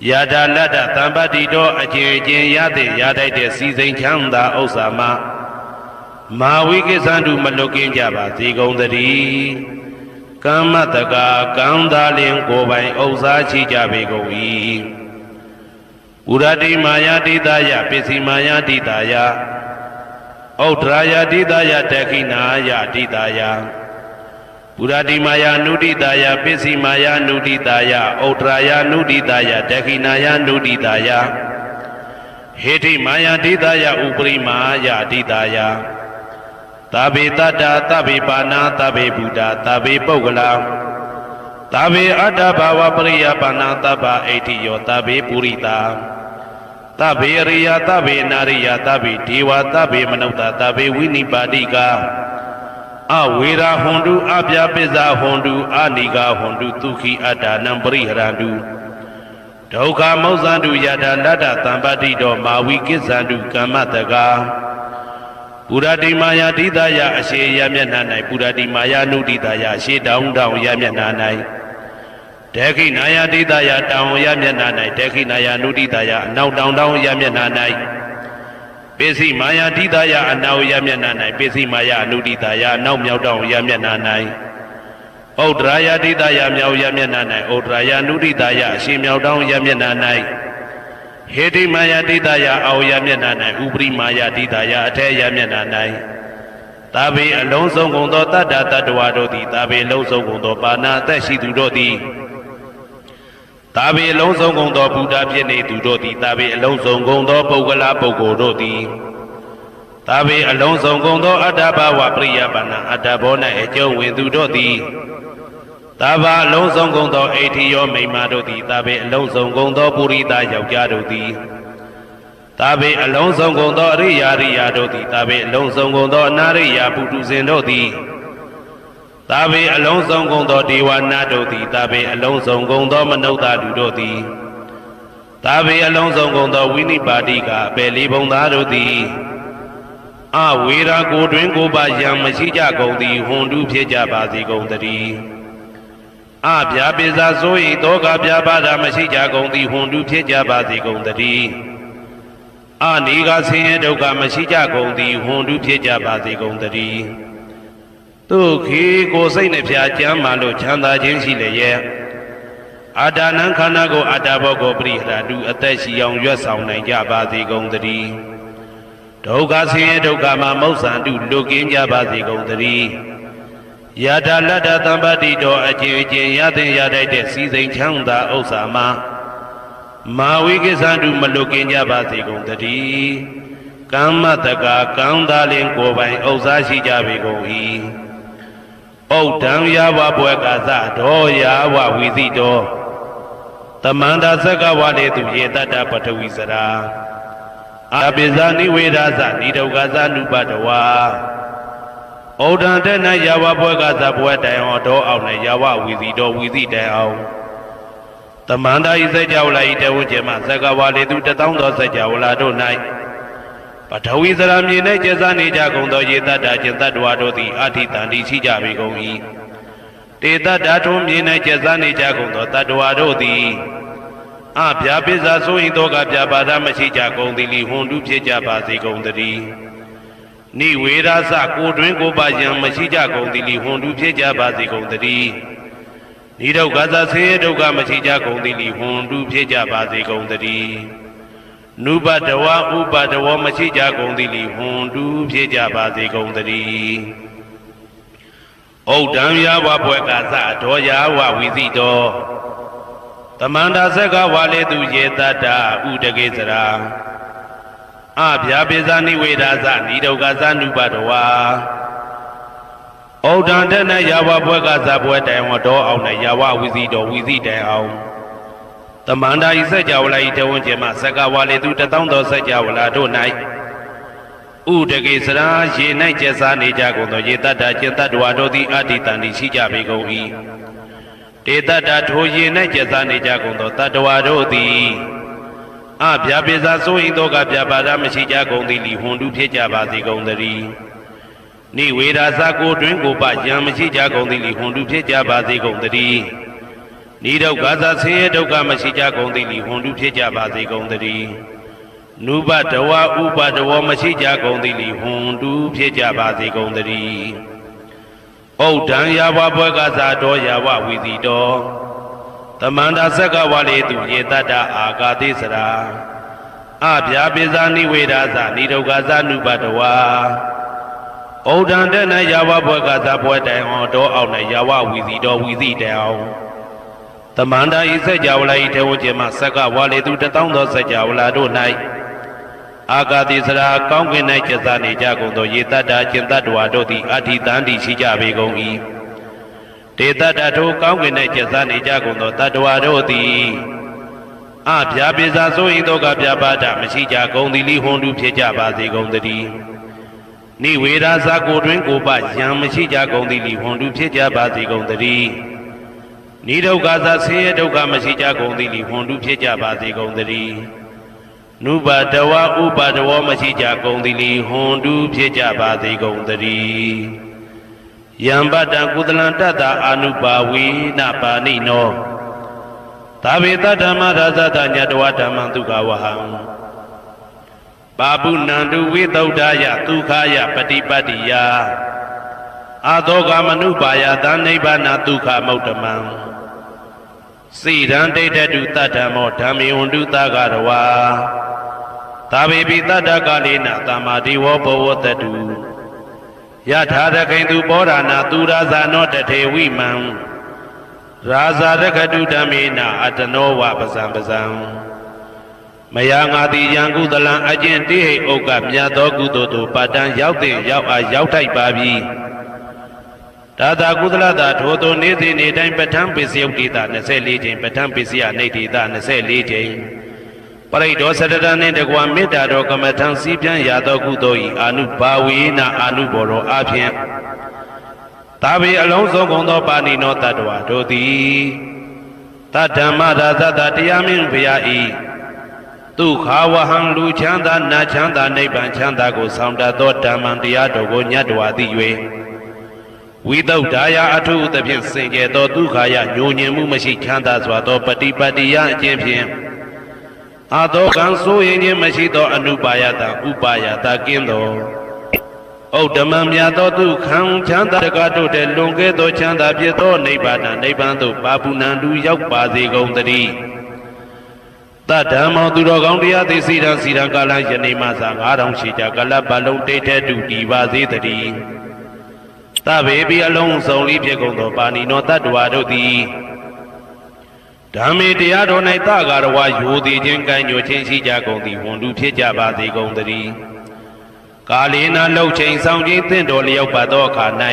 ယထာလတ္တတံပတိတောအကျဉ်အကျဉ်ရတဲ့ရထိုက်တဲ့စီစိန်ချမ်းသာဥစ္စာမှာမာဝိကိသန္တုမလွတ်ကင်းကြပါစေကုန်သတည်းကမ္မတကာကံသာလင်ကိုယ်ပိုင်ဥစ္စာရှိကြပေကုန်၏ဥရတိမာယာတိတယပစ္စည်းမာယာတိတယဩဒရာယတိတယတခိနာယတိတယပုရတိမာယာနုတိတာယပစ္စည်းမာယာနုတိတာယဩဒရာယနုတိတာယဒခိနာယနုတိတာယဟေတိမာယာတိတာယဥပရိမာယာတိတာယသဗ္ဗေတတ္တာသဗ္ဗေပါဏာသဗ္ဗေဗုဒ္ဓသဗ္ဗေပုဂ္ဂလာသဗ္ဗေအတ္တဘာဝပရိယပါဏာသဗ္ဗအိဋ္ဌိယောသဗ္ဗေပုရိတာသဗ္ဗေအရိယသဗ္ဗေနာရိယသဗ္ဗေဒေဝသဗ္ဗေမနုဿသဗ္ဗေဝိနိပါတိကအဝေရာဟွန်တုအပြာပိဇာဟွန်တုအနိကာဟွန်တုဒုက္ခိအတ္တနံပရိဟရန္တုဒုက္ခမောက္ခန္တုယထာလတ္တတံပတိတောမာဝိကိသန္တုကမ္မတကာပုရတိမာယာတိတယအရှိယမျက်နှာ၌ပုရတိမာယာနုတိတယရှေတောင်းတောင်းယမျက်နှာ၌ဒေခိနာယာတိတယတောင်းယမျက်နှာ၌ဒေခိနာယာနုတိတယအနောက်တောင်းတောင်းယမျက်နှာ၌ပစ္စည်းမာယာတိတယအနောက်ယမျက်နှာ၌ပစ္စည်းမာယာအနုတိတယအနောက်မြောက်တောင်းယမျက်နှာ၌ဩဒရာယတိတယမြောက်ယမျက်နှာ၌ဩဒရာယနုတိတယအရှင်မြောက်တောင်းယမျက်နှာ၌ဟေတိမာယာတိတယအောယမျက်နှာ၌ဥပရိမာယာတိတယအထေယမျက်နှာ၌သာဘေအလုံးစုံကုန်သောတတ္တတတ္တဝါတို့သည်သာဘေလုံးစုံကုန်သောပါဏာအသက်ရှိသူတို့သည်သာဘေအလုံးစုံကုန်သောဘုရားဖြစ်နေသူတို့သည်သာဘေအလုံးစုံကုန်သောပုဂ္ဂလာပုဂ္ဂိုလ်တို့သည်သာဘေအလုံးစုံကုန်သောအတ္တဘာဝပရိယပါဏာအတ္တဘော၌အကျုံးဝင်သူတို့သည်သာဘာအလုံးစုံကုန်သောအိဋ္ဌိယောမိမ္မာတို့သည်သာဘေအလုံးစုံကုန်သောပုရိသယောက်ျားတို့သည်သာဘေအလုံးစုံကုန်သောအရိယာရိယာတို့သည်သာဘေအလုံးစုံကုန်သောအနာရိယာပုထုဇဉ်တို့သည်သာဘေအလုံးစုံကုန်သောဒေဝနာတို့သည်သာဘေအလုံးစုံကုန်သောမနုဿလူတို့သည်သာဘေအလုံးစုံကုန်သောဝိနိပါတိကအပေလေးဘုံသားတို့သည်အဝေရာကိုတွင်ကိုပါယံမရှိကြကုန်သည်ဟွန်တုဖြစ်ကြပါစေကုန်သတည်းအပြာပိဇာဆို၏တောကပြာပါဒမရှိကြကုန်သည်ဟွန်တုဖြစ်ကြပါစေကုန်သတည်းအနိကဆင်းရဲဒုက္ခမရှိကြကုန်သည်ဟွန်တုဖြစ်ကြပါစေကုန်သတည်းဒုက္ခိကိုယ်စိတ်နှဖျားကြမ်းမှလို့ချမ်းသာခြင်းရှိလျက် အာဒါနံခန္ဓာကိုအာတာဘောကိုပရိဟရာတုအသက်ရှိအောင်ရွတ်ဆောင်နိုင်ကြပါစေကုန်သတည်းဒုက္ခဆင်းရဲဒုက္ခမှာမောက္ဆန္တုလွတ်ကင်းကြပါစေကုန်သတည်းယထာလတ္တသံပတိတော်အကျဉ်းချင်းရတဲ့ရတတ်တဲ့စီစိန်ချမ်းသာဥစ္စာမှာမာဝိကိသန္တုမလွတ်ကင်းကြပါစေကုန်သတည်းကမ္မတကာကောင်းသားလင်ကိုယ်ပိုင်ဥစ္စာရှိကြပေကုန်၏ဩဒံယာဝဘွယ်ကာသဒောယာဝဝီသိတော်သမန္တာသက္ကဝါလေသူယေတတ္တပထဝီစရာအာပိဇာနိဝေဒာသနိဒုက္ခသနုပတဝါဩဒံတေနယာဝဘွယ်ကာသဘွယ်တိုင်အောင်တော်အောင်နဲ့ယာဝဝီသိတော်ဝီသိတိုင်အောင်သမန္တာဤစကြဝဠာဤတဝကျမသက္ကဝါလေသူတသောသောစကြဝဠာတို့၌ပထဝီစရာမြေ၌ကျဆနေကြကုန်သောယေတ္တကျင်တ္တဝါတို့သည်အာထိတန်တိရှိကြပေကုန်၏တေတ္တထုံးမြေ၌ကျဆနေကြကုန်သောတတ္တဝါတို့သည်အဗျာပိဇာဆိုရင်တော့ကဗျာပါဒမရှိကြကုန်သည်လီဟွန်တုဖြစ်ကြပါစေကုန်သတည်းနိဝေရသကိုတွင်ကိုပါယံမရှိကြကုန်သည်လီဟွန်တုဖြစ်ကြပါစေကုန်သတည်းနိဒုက္ခသဆင်းရဲဒုက္ခမရှိကြကုန်သည်လီဟွန်တုဖြစ်ကြပါစေကုန်သတည်းနုပတဝဥပတဝမရှိကြကုန်သည်လီဟွန်တုဖြစ်ကြပါစေကုန်သတည်းဩဒံယာဝဘွယ်ကာသဒောယာဝဝီသိတော်သမန္တာသက္ကဝါလေသူယေတတ္တဥဒကေစရာအဗျာပိဇာနိဝေဒာသနိဒုက္ခသနုပတဝါဩဒံတနယာဝဘွယ်ကာသဘွယ်တိုင်ဝတော်အောင်နဲ့ယာဝဝီသိတော်ဝီသိတိုင်အောင်သမန္တာဤစကြဝဠာဤတဝန်းကျင်မှသက္ကဝါလေသူတသောသောစကြဝဠာတို့၌ဥဒကေစရာရေ၌ကျက်စားနေကြကုန်သောယေတတ္တကျင်တ္တဝါတို့သည်အာတိတန်တိရှိကြပေကုန်၏တေတတ္တထိုရေ၌ကျက်စားနေကြကုန်သောတတ္တဝါတို့သည်အဗျာပိဇာဆိုရင်တော့ကဗျာပါဒမရှိကြကုန်သည်လီဟွန်တုဖြစ်ကြပါစေကုန်သတည်းနိဝေဒာသကိုတွင်ကိုပယံမရှိကြကုန်သည်လီဟွန်တုဖြစ်ကြပါစေကုန်သတည်းနိဒုက္ခသဆင်းရဲဒုက္ခမရှိကြကုန်သည်လီဟွန်တုဖြစ်ကြပါစေကုန်သတည်းနုပတဝဥပတဝမရှိကြကုန်သည်လီဟွန်တုဖြစ်ကြပါစေကုန်သတည်းဩဒံယာဝဘွယ်ကာသတော်ယာဝဝီသိတော်သမန္တာသက္ကဝါလေသူယေတတ္တအာဂါတိစရာအဗျာပိဇာနိဝေဒာသနိဒုက္ခသနုပတဝါဩဒံတေနယာဝဘွယ်ကာသဘွယ်တိုင်အောင်တော်အောင်နဲ့ယာဝဝီသိတော်ဝီသိတိုင်အောင်သမန္တာဤစကြဝဠာဤထေဝကျင်မှသက္ကဝါလေသူတသောသောစကြဝဠာတို့၌အာဂါတိစရာကောင်းကင်၌ကျဆနေကြကုန်သောယေတတ္တကျင်တတ္တဝါတို့သည်အာထိတန်တိရှိကြပေကုန်၏တေတတ္တထိုကောင်းကင်၌ကျဆနေကြကုန်သောတတ္တဝါတို့သည်အဗျာပိဇာဆိုရင်တော့ကဗျာပါဒမရှိကြကုန်သည်လီဟွန်တုဖြစ်ကြပါစေကုန်သတည်းနိဝေဒာသကိုတွင်ကိုပယံမရှိကြကုန်သည်လီဟွန်တုဖြစ်ကြပါစေကုန်သတည်းနိဒုက္ခသဆင်းရဲဒုက္ခမရှိကြကုန်သည်လီဟွန်တုဖြစ်ကြပါစေကုန်သတည်းနုပတဝဥပတဝမရှိကြကုန်သည်လီဟွန်တုဖြစ်ကြပါစေကုန်သတည်းယံပတ္တကုသလံတတ္တအာနုပါဝေနပါဏိနောသာဝေတဓမ္မရာဇတညတဝဓမ္မံဒုက္ခဝဟံပါပုဏ္ဏတုဝိသုဒ္ဓယဒုက္ခယပฏิပတ္တိယအာသောကမနုပါယသနိဗ္ဗာနဒုက္ခမௌတမံစိရံဒိဋ္ဌတုတတ္တမောဓမ္မေဝန္တုသကရဝါသာဝေပိတတ္တကာလေနသမ္မာတိဝဘဝတတုယထာရခိန်သူပောဓာနာသူရာဇာနောတထေဝိမံရာဇာရခတုဓမ္မေနအတနောဝပဇံပဇံမယငါတိယံကုသလံအကျင့်တိဟိဥက္ကမြတ်သောကုသိုလ်တို့ပါတံရောက်တဲ့ရောက်အားရောက်ထိုက်ပါပြီဒါသာကုသလတာထိုသို့နေ့စဉ်နေ့တိုင်းပဋ္ဌာန်းပိစယုတ်တိတာ24ချိန်ပဋ္ဌာန်းပိစယနေတိတာ24ချိန်ပရိဒောသတ္တနှင့်တကွာမေတ္တာတော်ကမ္မထံစီးပြန်ရသောကုသိုလ်၏အာနုဘာဝေနအာနုဘောရောအဖြင့်သာဝေအလုံးစုံကုန်သောပါဏိနောတတ္တဝါတို့သည်တတ္တမရာဇတတရားမင်းဘုရား၏ဒုက္ခဝဟံလူချမ်းသာနတ်ချမ်းသာနိဗ္ဗာန်ချမ်းသာကိုဆောင်တတ်သောဓမ္မံတရားတော်ကိုညတ်တော်သိ၍ဝိသုဒ္ဓါယအထုသဖြင့်စင်ကြယ်သောဒုက္ခယညှို့ညင်မှုမရှိချမ်းသာစွာသောပฏิပတ္တိယအကျင့်ဖြင့်အာသောကံဆိုရင်ခြင်းမရှိသောအနုပါယတဥပါယတကင်းသော ဩဓမ္မမြတ်သောသူခံချမ်းသာတကားတို့တဲ့လွန်ကဲသောချမ်းသာဖြစ်သောနိဗ္ဗာန်နိဗ္ဗာန်သို့ပါပုဏ္ဏတူရောက်ပါစေကုန်သတည်းတဓမ္မောသူတော်ကောင်းတရားသိစီရန်စီရန်ကာလယနေ့မှစ9000ရှိကြကလပ်ပတ်လုံးတိတ်တဲ့တူတည်ပါစေတည်းတဗေပိအလုံးစုံလေးဖြစ်ကုန်သောပါဏိနောတတ္တဝါတို့သည်ဓမ္မေတရားတော်၌တကာရဝယိုသည်ခြင်းကံညွှချင်းရှိကြကုန်သည်ဝန်တူဖြစ်ကြပါစေကုန်သတည်းကာလေနာလှုပ်ချိန်ဆောင်ခြင်းသင့်တော်လျောက်ပါသောအခါ၌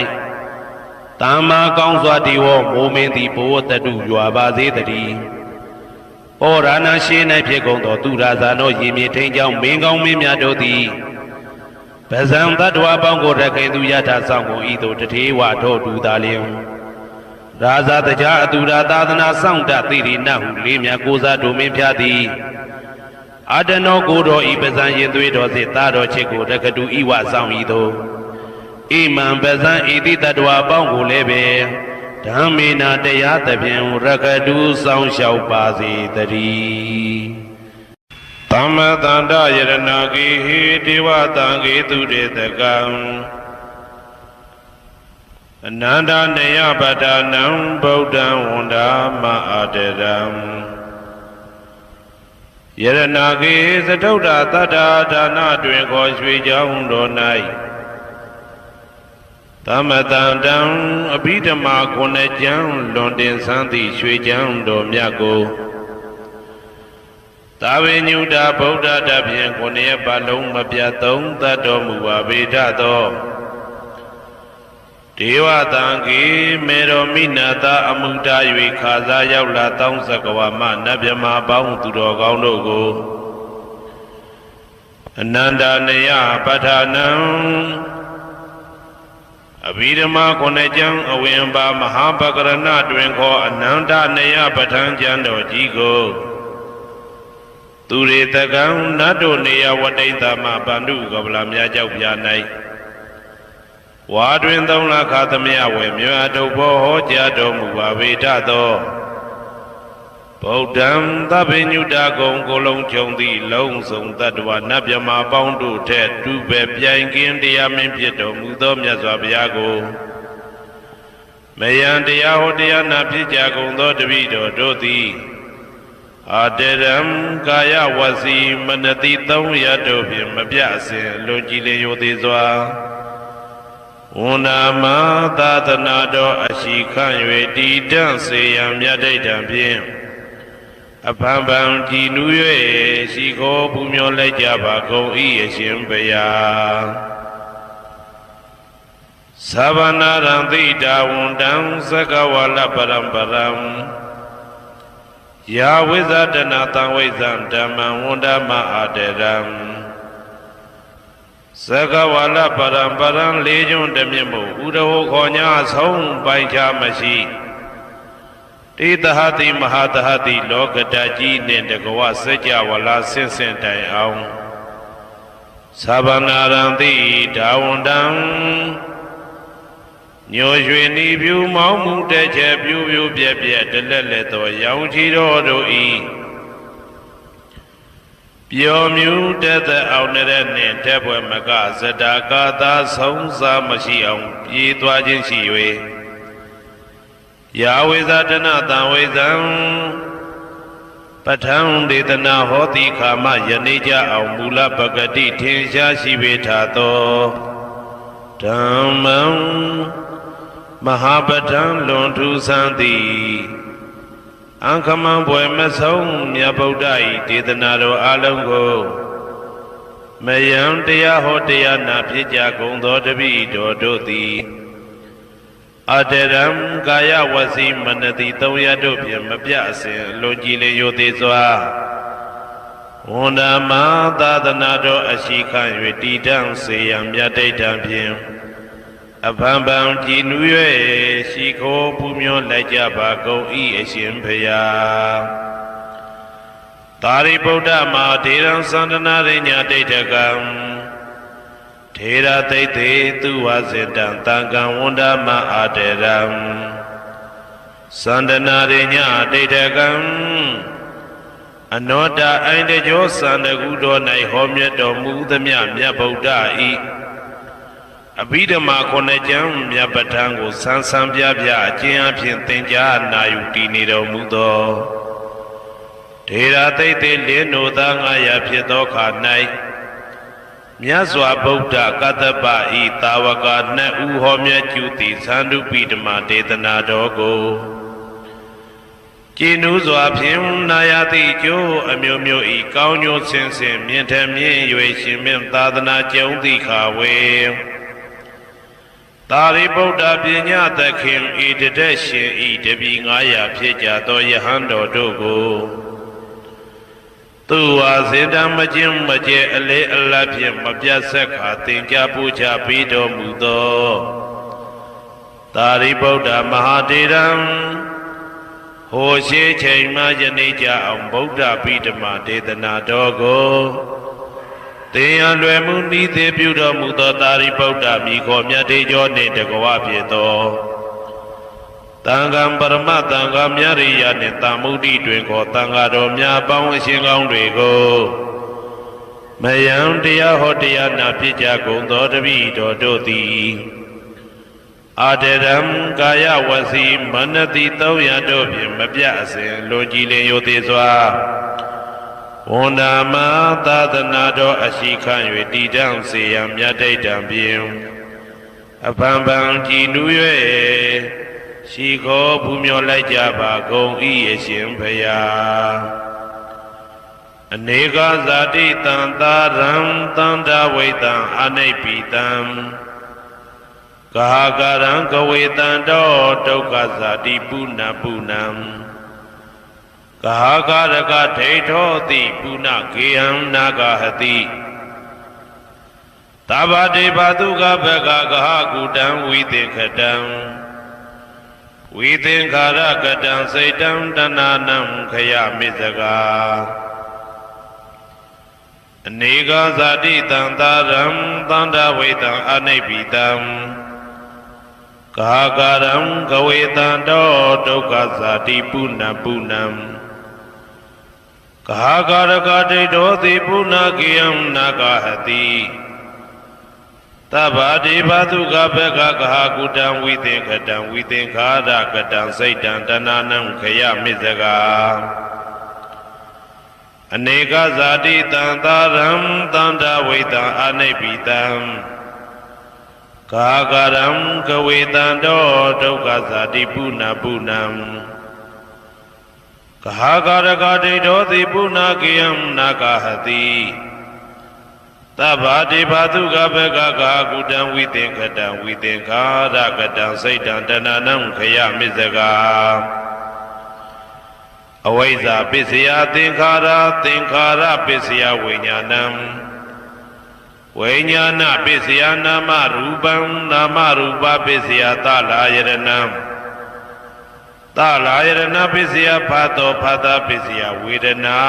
တမ္မာကောင်းစွာတည်ဝမိုးမင်းသည်ဘဝတတုရွာပါစေတည်းဩရဏရှိ၌ဖြစ်ကုန်သောသူရာဇာနောရေမြေထိန်ကြောင့်မင်းကောင်းမင်းများတို့သည်ပဇံတတ္တဝါပေါင်းကိုရခိုင်သူယထာဆောင်ကုန်ဤသို့တထေဝထို့တူသာလျင်ရာဇာတကြားအတူရာသာသနာဆောင်တသိရိနဟုလေးမြတ်ကိုစားတို့မင်းဖျားသည်အတနောကိုတော်ဤပဇံရင်သွေးတော်စေသားတော်ချစ်ကိုရကတူဤဝဆောင်ဤသို့ဣမံပဇံဤတိတတ္တဝါပေါင်းကိုလည်းပဲဓမ္မေနာတရားသဖြင့်ရကတူဆောင်လျှောက်ပါစေတည်းသမ္မတန္တယရဏဂေဟိဒေဝတံဂေတုတေတကံအနန္တနေယပတ္တနံဗုဒ္ဓံဝန္ဒာမအာတရံယရဏဂေသတုဒ္ဓတတ္တာဒါနတွင်ခေါ်ရွှေကြောင်းတော်၌သမတန္တံအဘိဓမ္မာခုနှစ်ကျမ်းလွန်တင်ဆန်းသည့်ရွှေကျမ်းတော်မြတ်ကိုသာဝေညုတာဗုဒ္ဓတဖြင့်ခုနှစ်ရက်ပတ်လုံးမပြတ်သုံးသတ်တော်မူပါဗေဒသောဒေဝတံကေမေရောမိနာတာအမှုတာ၍ခါစားရောက်လာတောင်းစကဝါမနတ်မြမာပေါင်းသူတော်ကောင်းတို့ကိုအနန္တနေယပဋ္ဌာနံအဘိဓမ္မာခုနှစ်ကျမ်းအဝင်ပါမဟာပကရဏတွင်ခေါ်အနန္တနေယပဋ္ဌာန်းကျမ်းတော်ကြီးကိုသူရေတကံနတ်တို့နေယဝတိတ္တမဗန္ဓုကပလာမြတ်ကြောက်ပြ၌ဝါတွင်3လခါသမယဝေမြတ်တို့ဘောဟောကြားတော်မူပါဗေဒသောဗုဒ္ဓံသဗ္ဗညုတကုံကိုလုံးခြုံသည့်လုံးစုံတတ္တဝနတ်မြမာပေါင်းတို့ထက်တူပဲပြိုင်ကင်းတရားမင်းဖြစ်တော်မူသောမြတ်စွာဘုရားကိုမယံတရားဟောတရားနာဖြစ်ကြကုန်သောတပည့်တော်တို့သည်အာတရံကာယဝစီမနတိ3ရတို့ဖြင့်မပြစဉ်လွန်ကြည်လင်ရိုသေစွာဝန္ဒာမသာသနာတော်အရှိခန့်၍တည်တံ့စေရန်မြတ်ဒိဋ္ဌံဖြင့်အဖန်ဖန်ကြည်နူး၍ရှိခိုးပူမျောလိုက်ကြပါကုန်၏အရှင်ဘုရားသဗ္ဗနာရံသိတာဝန္တံသကဝါလပရံပရံယာဝိဇာတနာတံဝိဇံဓမ္မံဝန္ဒမအာတရံသကဝါလပရံပရံလေးကျွန်းတမြင့်မို့ဥရဟောခေါ်ညာဆုံးပိုင်ခြားမရှိတေတဟတိမဟာတဟတိလောကတကြီးနှင့်တကဝစัจ java လာဆင့်ဆင့်တိုင်အောင်သဗ္ဗနာရံတိဒါဝန္တံညိုရွှေနီဖြူမောင်းမှုတဲ့ချက်ပြူပြူပြက်ပြက်တလက်လက်သောရောင်ချီတော်တို့ဤပျော်မြူတဲ့တဲ့အောင်တဲ့နှင့်တဲ့ဘွယ်မကဇတာကာသာဆုံးစားမရှိအောင်ပြေးသွားခြင်းရှိ၍ယာဝေဇာတနာတံဝေဇံပဋ္ဌံဒေသနာဟောတိခာမယနေ့ကြအောင်မူလပဂတိထင်ရှားရှိပေထသောဓမ္မံမဟာပဋ္ဌံလွန်ထူးဆန်းသည်အံခမံဘွယ်မဆုံးမြတ်ဗုဒ္ဓ၏ဒေသနာတော်အလုံးကိုမယံတရားဟောတရားနာဖြစ်ကြကုန်သောတပည့်တော်တို့သည်အတရံကာယဝစီမနတိ3ရတို့ဖြင့်မပြအစဉ်လွန်ကြည်လင်ရိုသေစွာဝန္ဒာမသာသနာတော်အရှိခန့်၍တည်တံ့စေရန်မြတ်ဒိဋ္ဌံဖြင့်အဖန်ဖန်ကြည်နူး၍ရှိခိုးပူမျောလိုက်ကြပါကုန်၏အရှင်ဘုရားသာရိပုတ္တမဟာထေရံသန္တနာရိညာဒိဋ္ဌကံထေရသိတေသူဝစေတံတံကံဝန္ဒမအာတရံသန္တနာရိညာဒိဋ္ဌကံအနောတအိန္ဒကျောသန္တကုတော်၌ဟောမြတ်တော်မူသမျှမြတ်ဗုဒ္ဓဤ အဘိဓမ္မာခုနှစ်ကျမ်းမြတ်ပဋ္ဌာန်းကိုဆန်းဆန်းပြပြအကျဉ်းအဖြစ်သင်ကြားနာယူတည်နေတော်မူသောဒေရာသိသိလင်းတို့သား900ဖြစ်သောခါ၌မြတ်စွာဘုရားကတ္တပဤတာဝကနှစ်ဦးဟောမြတ်ကျူသည်သန္တုပိဓမ္မာဒေသနာတော်ကိုကျင့်ဥစွာဖြင့်နာယတိကျိုးအမျိုးမျိုးဤကောင်းကျိုးဆင်းဆင်းမြင့်ထမြင့်၍ရှင်မြတ်သာသနာကျုံသည့်ခါဝေသာရိပုတ္တပညာသခင်ဤတတက်ရှင်ဤတပည့်900ဖြစ်ကြသောယဟန်တော်တို့ကိုသူဝါစေတံမခြင်းမကျဲအလေးအလတ်ဖြင့်မပြတ်ဆက်ခါသင်ကြားပူဇော်ပေးတော်မူသောသာရိပုတ္တမဟာတေရံဟိုရှိချိန်မှယနေ့ကြအောင်ဗုဒ္ဓပိဓမ္မာဒေသနာတော်ကိုသင်ရလွယ်မှုဤသေးပြုတော်မူသောသာရိပုတ္တမိခေါ်မြတ်တေကျော်နှင့်တကွာဖြစ်သောတန်ခါပရမတန်ခါမြရိယနှင့်တာမုဒ္ဒိတွင်ခေါ်တန်ခါတော်များပေါင်းအရှင်ကောင်းတွေကိုမယံတရားဟောတရားနာဖြစ်ကြကုန်သောတပည့်တော်တို့သည်အာတရံကာယဝစီမနတိ300တို့ဖြင့်မပြအစဉ်လွန်ကြည်လင်ရိုသေစွာဝန္ဒာမသာသနာတော်အရှိခံ၍တည်တံ့စေရန်မြတ်တိတ်တံဖြင့်အဖန်ဖန်ကြည်နူး၍ရှိခေါ်ဘူးမြော်လိုက်ကြပါကုန်၏အရှင်ဘုရားအနေကဇာတိတံသာရံတန္တဝိတံအနိပိတံကာကရံကဝေတံတောဒုက္ခဇာတိပုဏ္ဏပုဏ္ဏံကာကရကဒိဋ္ဌောတိပုဏ္ဏကေယံနာဂဟတိသဗ္ဗတေဘတုကဘဂကဟကုတံဝိသေခတံဝိသင်္ခါရကတံစိတ်တံတဏနံခယမိစကာအနေကဇာတိတံသာရံသန္တာဝေတံအနိပိတံကာကရံကဝေတံတောဒုက္ခဇာတိပုဏ္ဏပုဏ္ဏံကာကရကဒိဋ္ဌောတိပုဏ္ဏကေယံနာဂဟတိသဗ္ဗတိဘသုကဘဂကဟကုတံဝိသင်္ခတံဝိသင်္ခါရကတံစိတ်တံတဏနံခယမိစကာအနေကဇာတိတံသာရံတန္တဝိတံအနိပိတံကာကရံကဝေတံတောဒုက္ခဇာတိပုဏ္ဏပုဏ္ဏံကာကရကဒိဋ္ဌောတိပုဏ္ဏကေယံနာဂဟတိသဗ္ဗတိဘသုကဘဂကကုတံဝိသင်္ခတံဝိသင်္ခါရကတံစိတ်တံတဏနံခယမိစကာအဝိဇ္ဇာပစ္စယသင်္ခါရသင်္ခါရပစ္စယဝိညာဏံဝိညာဏပစ္စယနာမရူပံနာမရူပပစ္စယသလာယရဏံသလာယရဏပစ္စယဖတ်သောဖတ်တာပစ္စယဝေဒနာ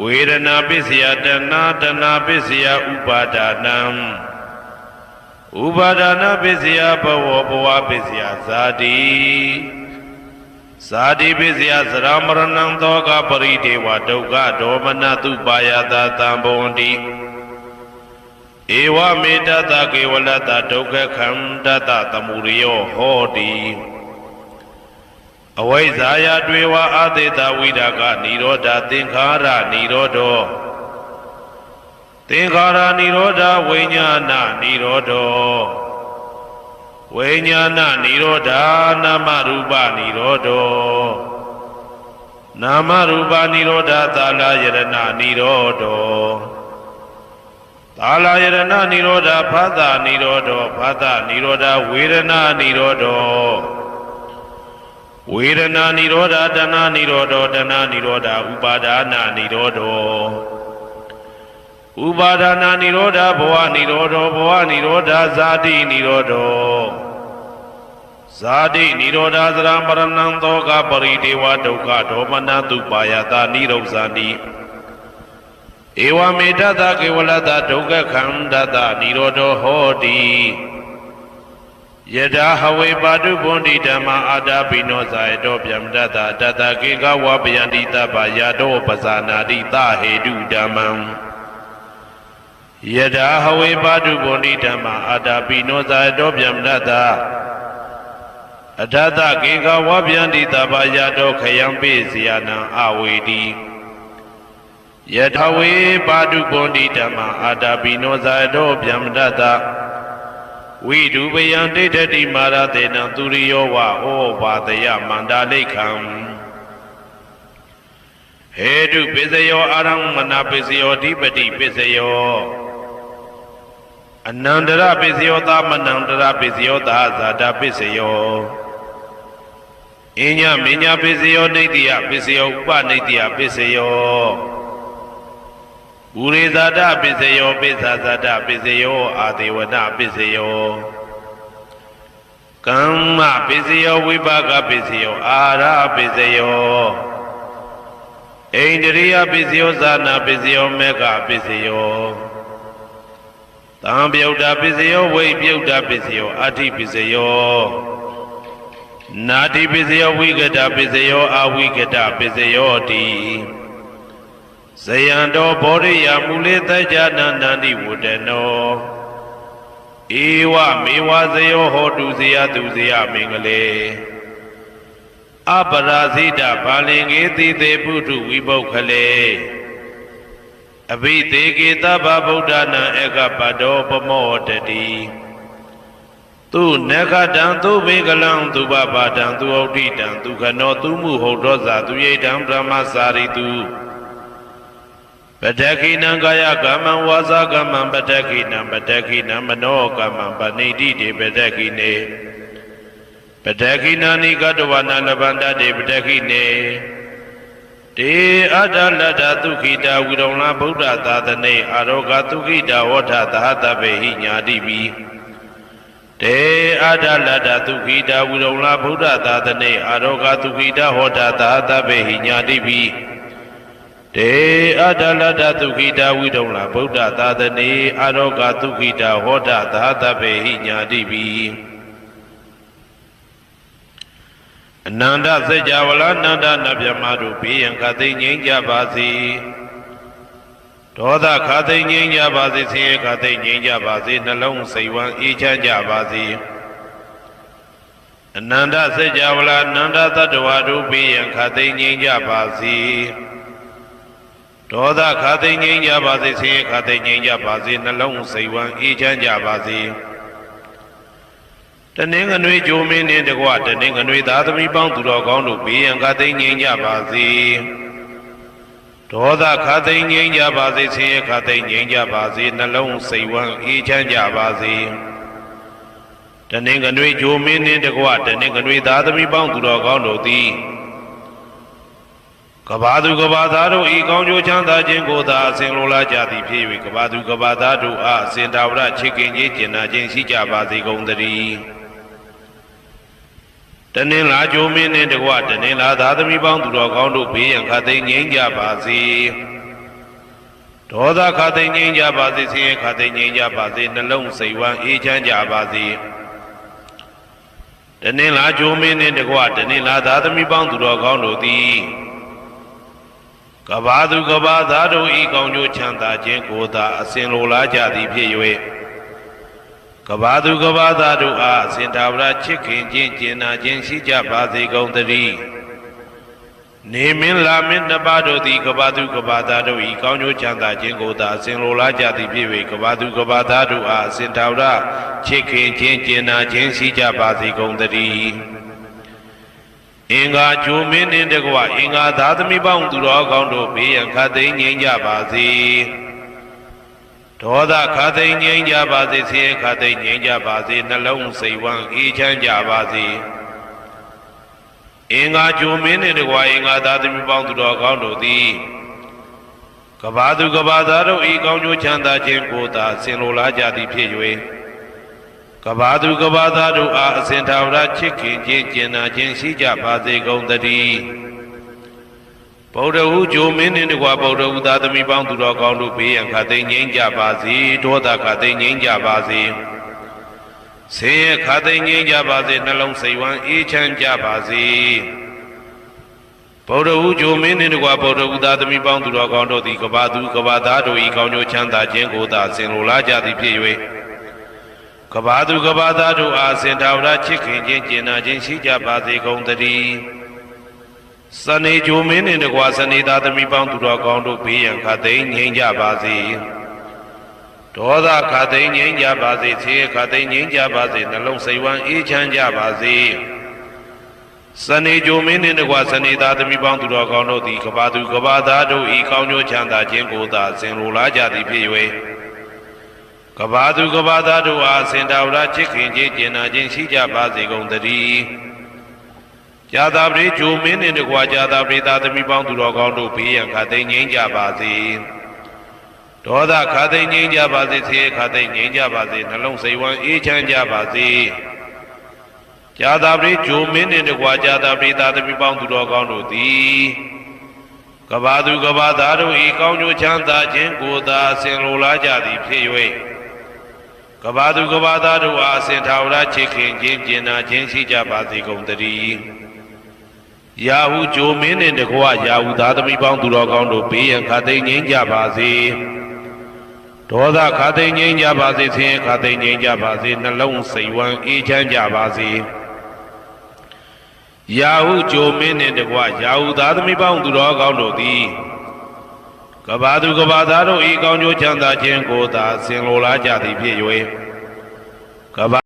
ဝေဒနာပစ္စယတဏတဏပစ္စယဥပါဒနာဥပါဒနာပစ္စယဘဝဘဝပစ္စယဇာတိဇာတိပစ္စယသရမရဏံသောကပရိဒေဝဒုက္ခဒေါမနတုပါယတာတံဘဝန္တိဧဝမေတ္တကေဝလတဒုက္ခခန္တတသမုရိယောဟောတိအဝိဇ္ဇာယတွေဝအာသေတဝိဒါကနိရောဓသင်္ခါရနိရောဓောသင်္ခါရနိရောဓဝိညာဏနိရောဓောဝိညာဏနိရောဓနာမရူပနိရောဓောနာမရူပနိရောဓသာလယရဏနိရောဓောသာလယရဏနိရောဓဖသနိရောဓောဖသနိရောဓဝေဒနာနိရောဓောဝေဒနာနိရောဓတဏနိရောဓတဏနိရောဓဥပါဒနာနိရောဓဥပါဒနာနိရောဓဘဝနိရောဓဘဝနိရောဓဇာတိနိရောဓဇာတိနိရောဓသရမရဏံသောကပရိဒေဝဒုက္ခဒေါမနတုပါယတာနိရုဇာတိဧဝမေတ္တကေဝလတဒုက္ခခန္ဓတနိရောဓဟောတိယထာဟဝေပါတုဘွန်တိဓမ္မာအာတာပိနောဇာယတောဗျမတတတတကေကဝပယန္တိတပယာတောပဇာနာတိသဟေတုဓမ္မံ Yada Hawaii Badu Bonita Ma Ada Pinoza Dobiam Data Adata Ginga Wabiandi Tabayado Kayambi Ziana Awedi Yet Hawaii Badu Bonita Ma Ada Pinoza Dobiam Data We do Bayandi Teddy Maratena Turiyowa O Vadaya Mandalekam Hedu Pizayo Arang Manapizio Dipati Pizayo Anandara Pizayo Tamanandara Pizayo Tazada Pizayo Inya Minya Pizayo Nidia Pizayo Panitia Pizayo Urizada Pizayo Pizazada Pizayo Adiwana Pizayo Kama Pizayo Vibaga Pizayo Ara Pizayo Indriya Pizayo Zana Pizayo Mega Pizayo Tambyauda Pizayo Waybyauda Pizayo Ati Pizayo Nati Pizayo Wigata Pizayo Awigata Pizayo Ti Sayando Bodhiya Mulita Jana Nandi Wudeno Iwa Miwa Zayo Hodu Zia Duzia Mingale Aparazita Palingeti De Putu Vibokale Abhite Gita Babudana Ega Pado Pamotati Tu Nekadan Tu Vigalang Tu Babadan Tu Odidan Tu Kano Tu Muhodoza Tu Yedam Brahmasari Tu Pataki Nangaya Gaman Waza Gaman Pataki Namano Gaman Paniti De Pataki Ne Pataki Nani Gadwana Lavanda De Pataki Ne De Adalada Tukita Widona Buddha Tadane Aroga Tukita Wata Tahata Behi Nyadibi De Adalada Tukita Widona Buddha Tadane Aroga Tukita Wata Tahata Behi Nyadibi De Adalada Tukita Widona Buddha Tadane Aroga Tukita Wata Tahata Behi Nyadibi Nanda Sejavala Nanda Nabyamadu Piyan Kati Nyingya Basi Toda Kati Nyingya Basi Siye Kati Nyingya Basi Nalong Saiwan Ichanja Basi Nanda Sejavala Nanda Tadwadu Piyan Kati Nyingya Basi Toda Kati Nyingya Basi Siye Kati Nyingya Basi Nalong Saiwan Ichanja Basi Taninganui Jomin in the water, Ninganui Dadami bound to Rogondo be and Katin Yinja Bazi. Toda Katin Yinja Bazi, see Katin Yinja Bazi, Nalong Saiwan, each and Jabazi. Taninganui Jomin in the water, Ninganui Dadami bound to Rogondo thee. Kabadu Gabadaro, Egonjo Chanda Jingoda, Singula Jati Pivi, Kabadu Gabadado, Sindavra, Chicken Yitina, Jinsi Jabazi Gondari. Tanila Jomin in the water, Nila Dadami bound to Rogondo P and Katin Yinja Bazi. Toda Katin Yinja Bazi, see Katin Yinja Bazi, Nalong Saiwan, each and Jabazi. Tanila Jomin in the water, Nila Dadami bound to Rogondo thee. Kabadu Gabadado, Egonjo Chanta, Jingoda, Singula Jati Piwe. Kabadu Gabadado, Sintavra Chicken, Jinjina, Jinsi Jabazi Gondari. Namin Lamin Nabado, the Kabadu Gabadado, Egonjo Chanta, Jingoda, Singula Jati Piwe, Kabadu Gabadado, Sintavra Chicken, Jinjina, Jinsi Jabazi Gondari. Inga Jumin in the Gua, Inga Dadami bound to Rogondo P and Katin Yinja Bazi. Toda Katin Yinja Bazi, see Katin Yinja Bazi, Nalong Saiwan, each and Jabazi. Inga Jumin in the Gua, Inga Dadami bound to Rogondo thee. Kabadu Gabadaro, Egonjo Chanda Jinkota, Singula Jati Piwe. Kabadu Gabadado, Sintavra Chicken, Jinjina, Jinsi Jabazi Gondari. Boda Ujomin in the Waboda Udadami bound to Rogondo P and Katin Yinja Bazi, Toda Katin Yinja Bazi. Say Katin Yinja Bazi, Nalong Saiwan, each and Jabazi. ဗုဒ္ဓဟူဂျိုမင်းနှင့်တကွာဗုဒ္ဓဟူသာသမီပေါင်းသူတော်ကောင်းတို့သည်ကဘာသူကဘာသားတို့ဤကောင်းကျိုးချမ်းသာခြင်းကိုသာဆင်လိုလားကြသည်ဖြစ်၍ကဘာသူကဘာသားတို့အားစင်ထာဝရချစ်ခင်ခြင်းကျင်နာခြင်းရှိကြပါစေကုန်သတည်းစနေဂျိုမင်းနှင့်တကွာစနေသားသမီးပေါင်းသူတော်ကောင်းတို့ဘေးရန်ခတ်သိမ်းငြိမ်းကြပါစေဒေါသခတ်သိမ်းငြိမ်းကြပါစေဆင်းရဲခတ်သိမ်းငြိမ်းကြပါစေနှလုံးစိတ်ဝမ်းအေးချမ်းကြပါစေစနေဂျိုမင်းနှင့်တကွာစနေသားသမီးပေါင်းသူတော်ကောင်းတို့သည်ကဘာသူကဘာသားတို့ဤကောင်းကျိုးချမ်းသာခြင်းကိုသာဆင်လိုလားကြသည်ဖြစ်၍ကဘာသူကဘာသားတို့အားစင်ထာဝရချစ်ခင်ခြင်းကျင်နာခြင်းရှိကြပါစေကုန်သတည်းဇာတာပရိဂျိုမင်းနှင့်တကွာဇာတာပရိသားသမီးပေါင်းသူတော်ကောင်းတို့ဘေးရန်ခတ်သိမ်းငြိမ်းကြပါစေဒေါသခတ်သိမ်းငြိမ်းကြပါစေဆင်းရဲခတ်သိမ်းငြိမ်းကြပါစေနှလုံးစိတ်ဝမ်းအေးချမ်းကြပါစေဇာတာပရိဂျိုမင်းနှင့်တကွာဇာတာပရိသားသမီးပေါင်းသူတော်ကောင်းတို့သည်ကဘာသူကဘာသားတို့ဤကောင်းကျိုးချမ်းသာခြင်းကိုသာဆင်လိုလားကြသည်ဖြစ်၍ကဘာသူကဘာသားတို့အားစင်ထာဝရချစ်ခင်ခြင်းကျင်နာခြင်းရှိကြပါစေကုန်သတည်းယာဟုဂျိုမင်းနှင့်တကွာယာဟုသားသမီးပေါင်းသူတော်ကောင်းတို့ဘေးရန်ခတ်သိမ်းငြိမ်းကြပါစေဒေါသခတ်သိမ်းငြိမ်းကြပါစေဆင်းရဲခတ်သိမ်းငြိမ်းကြပါစေနှလုံးစိတ်ဝမ်းအေးချမ်းကြပါစေယာဟုဂျိုမင်းနှင့်တကွာယာဟုသားသမီးပေါင်းသူတော်ကောင်းတို့သည်ကဘာသူကဘာသားတို့ဤကောင်းကျိုးချမ်းသာခြင်းကိုသာဆင်လိုလားကြသည်ဖြစ်၍ကဘာ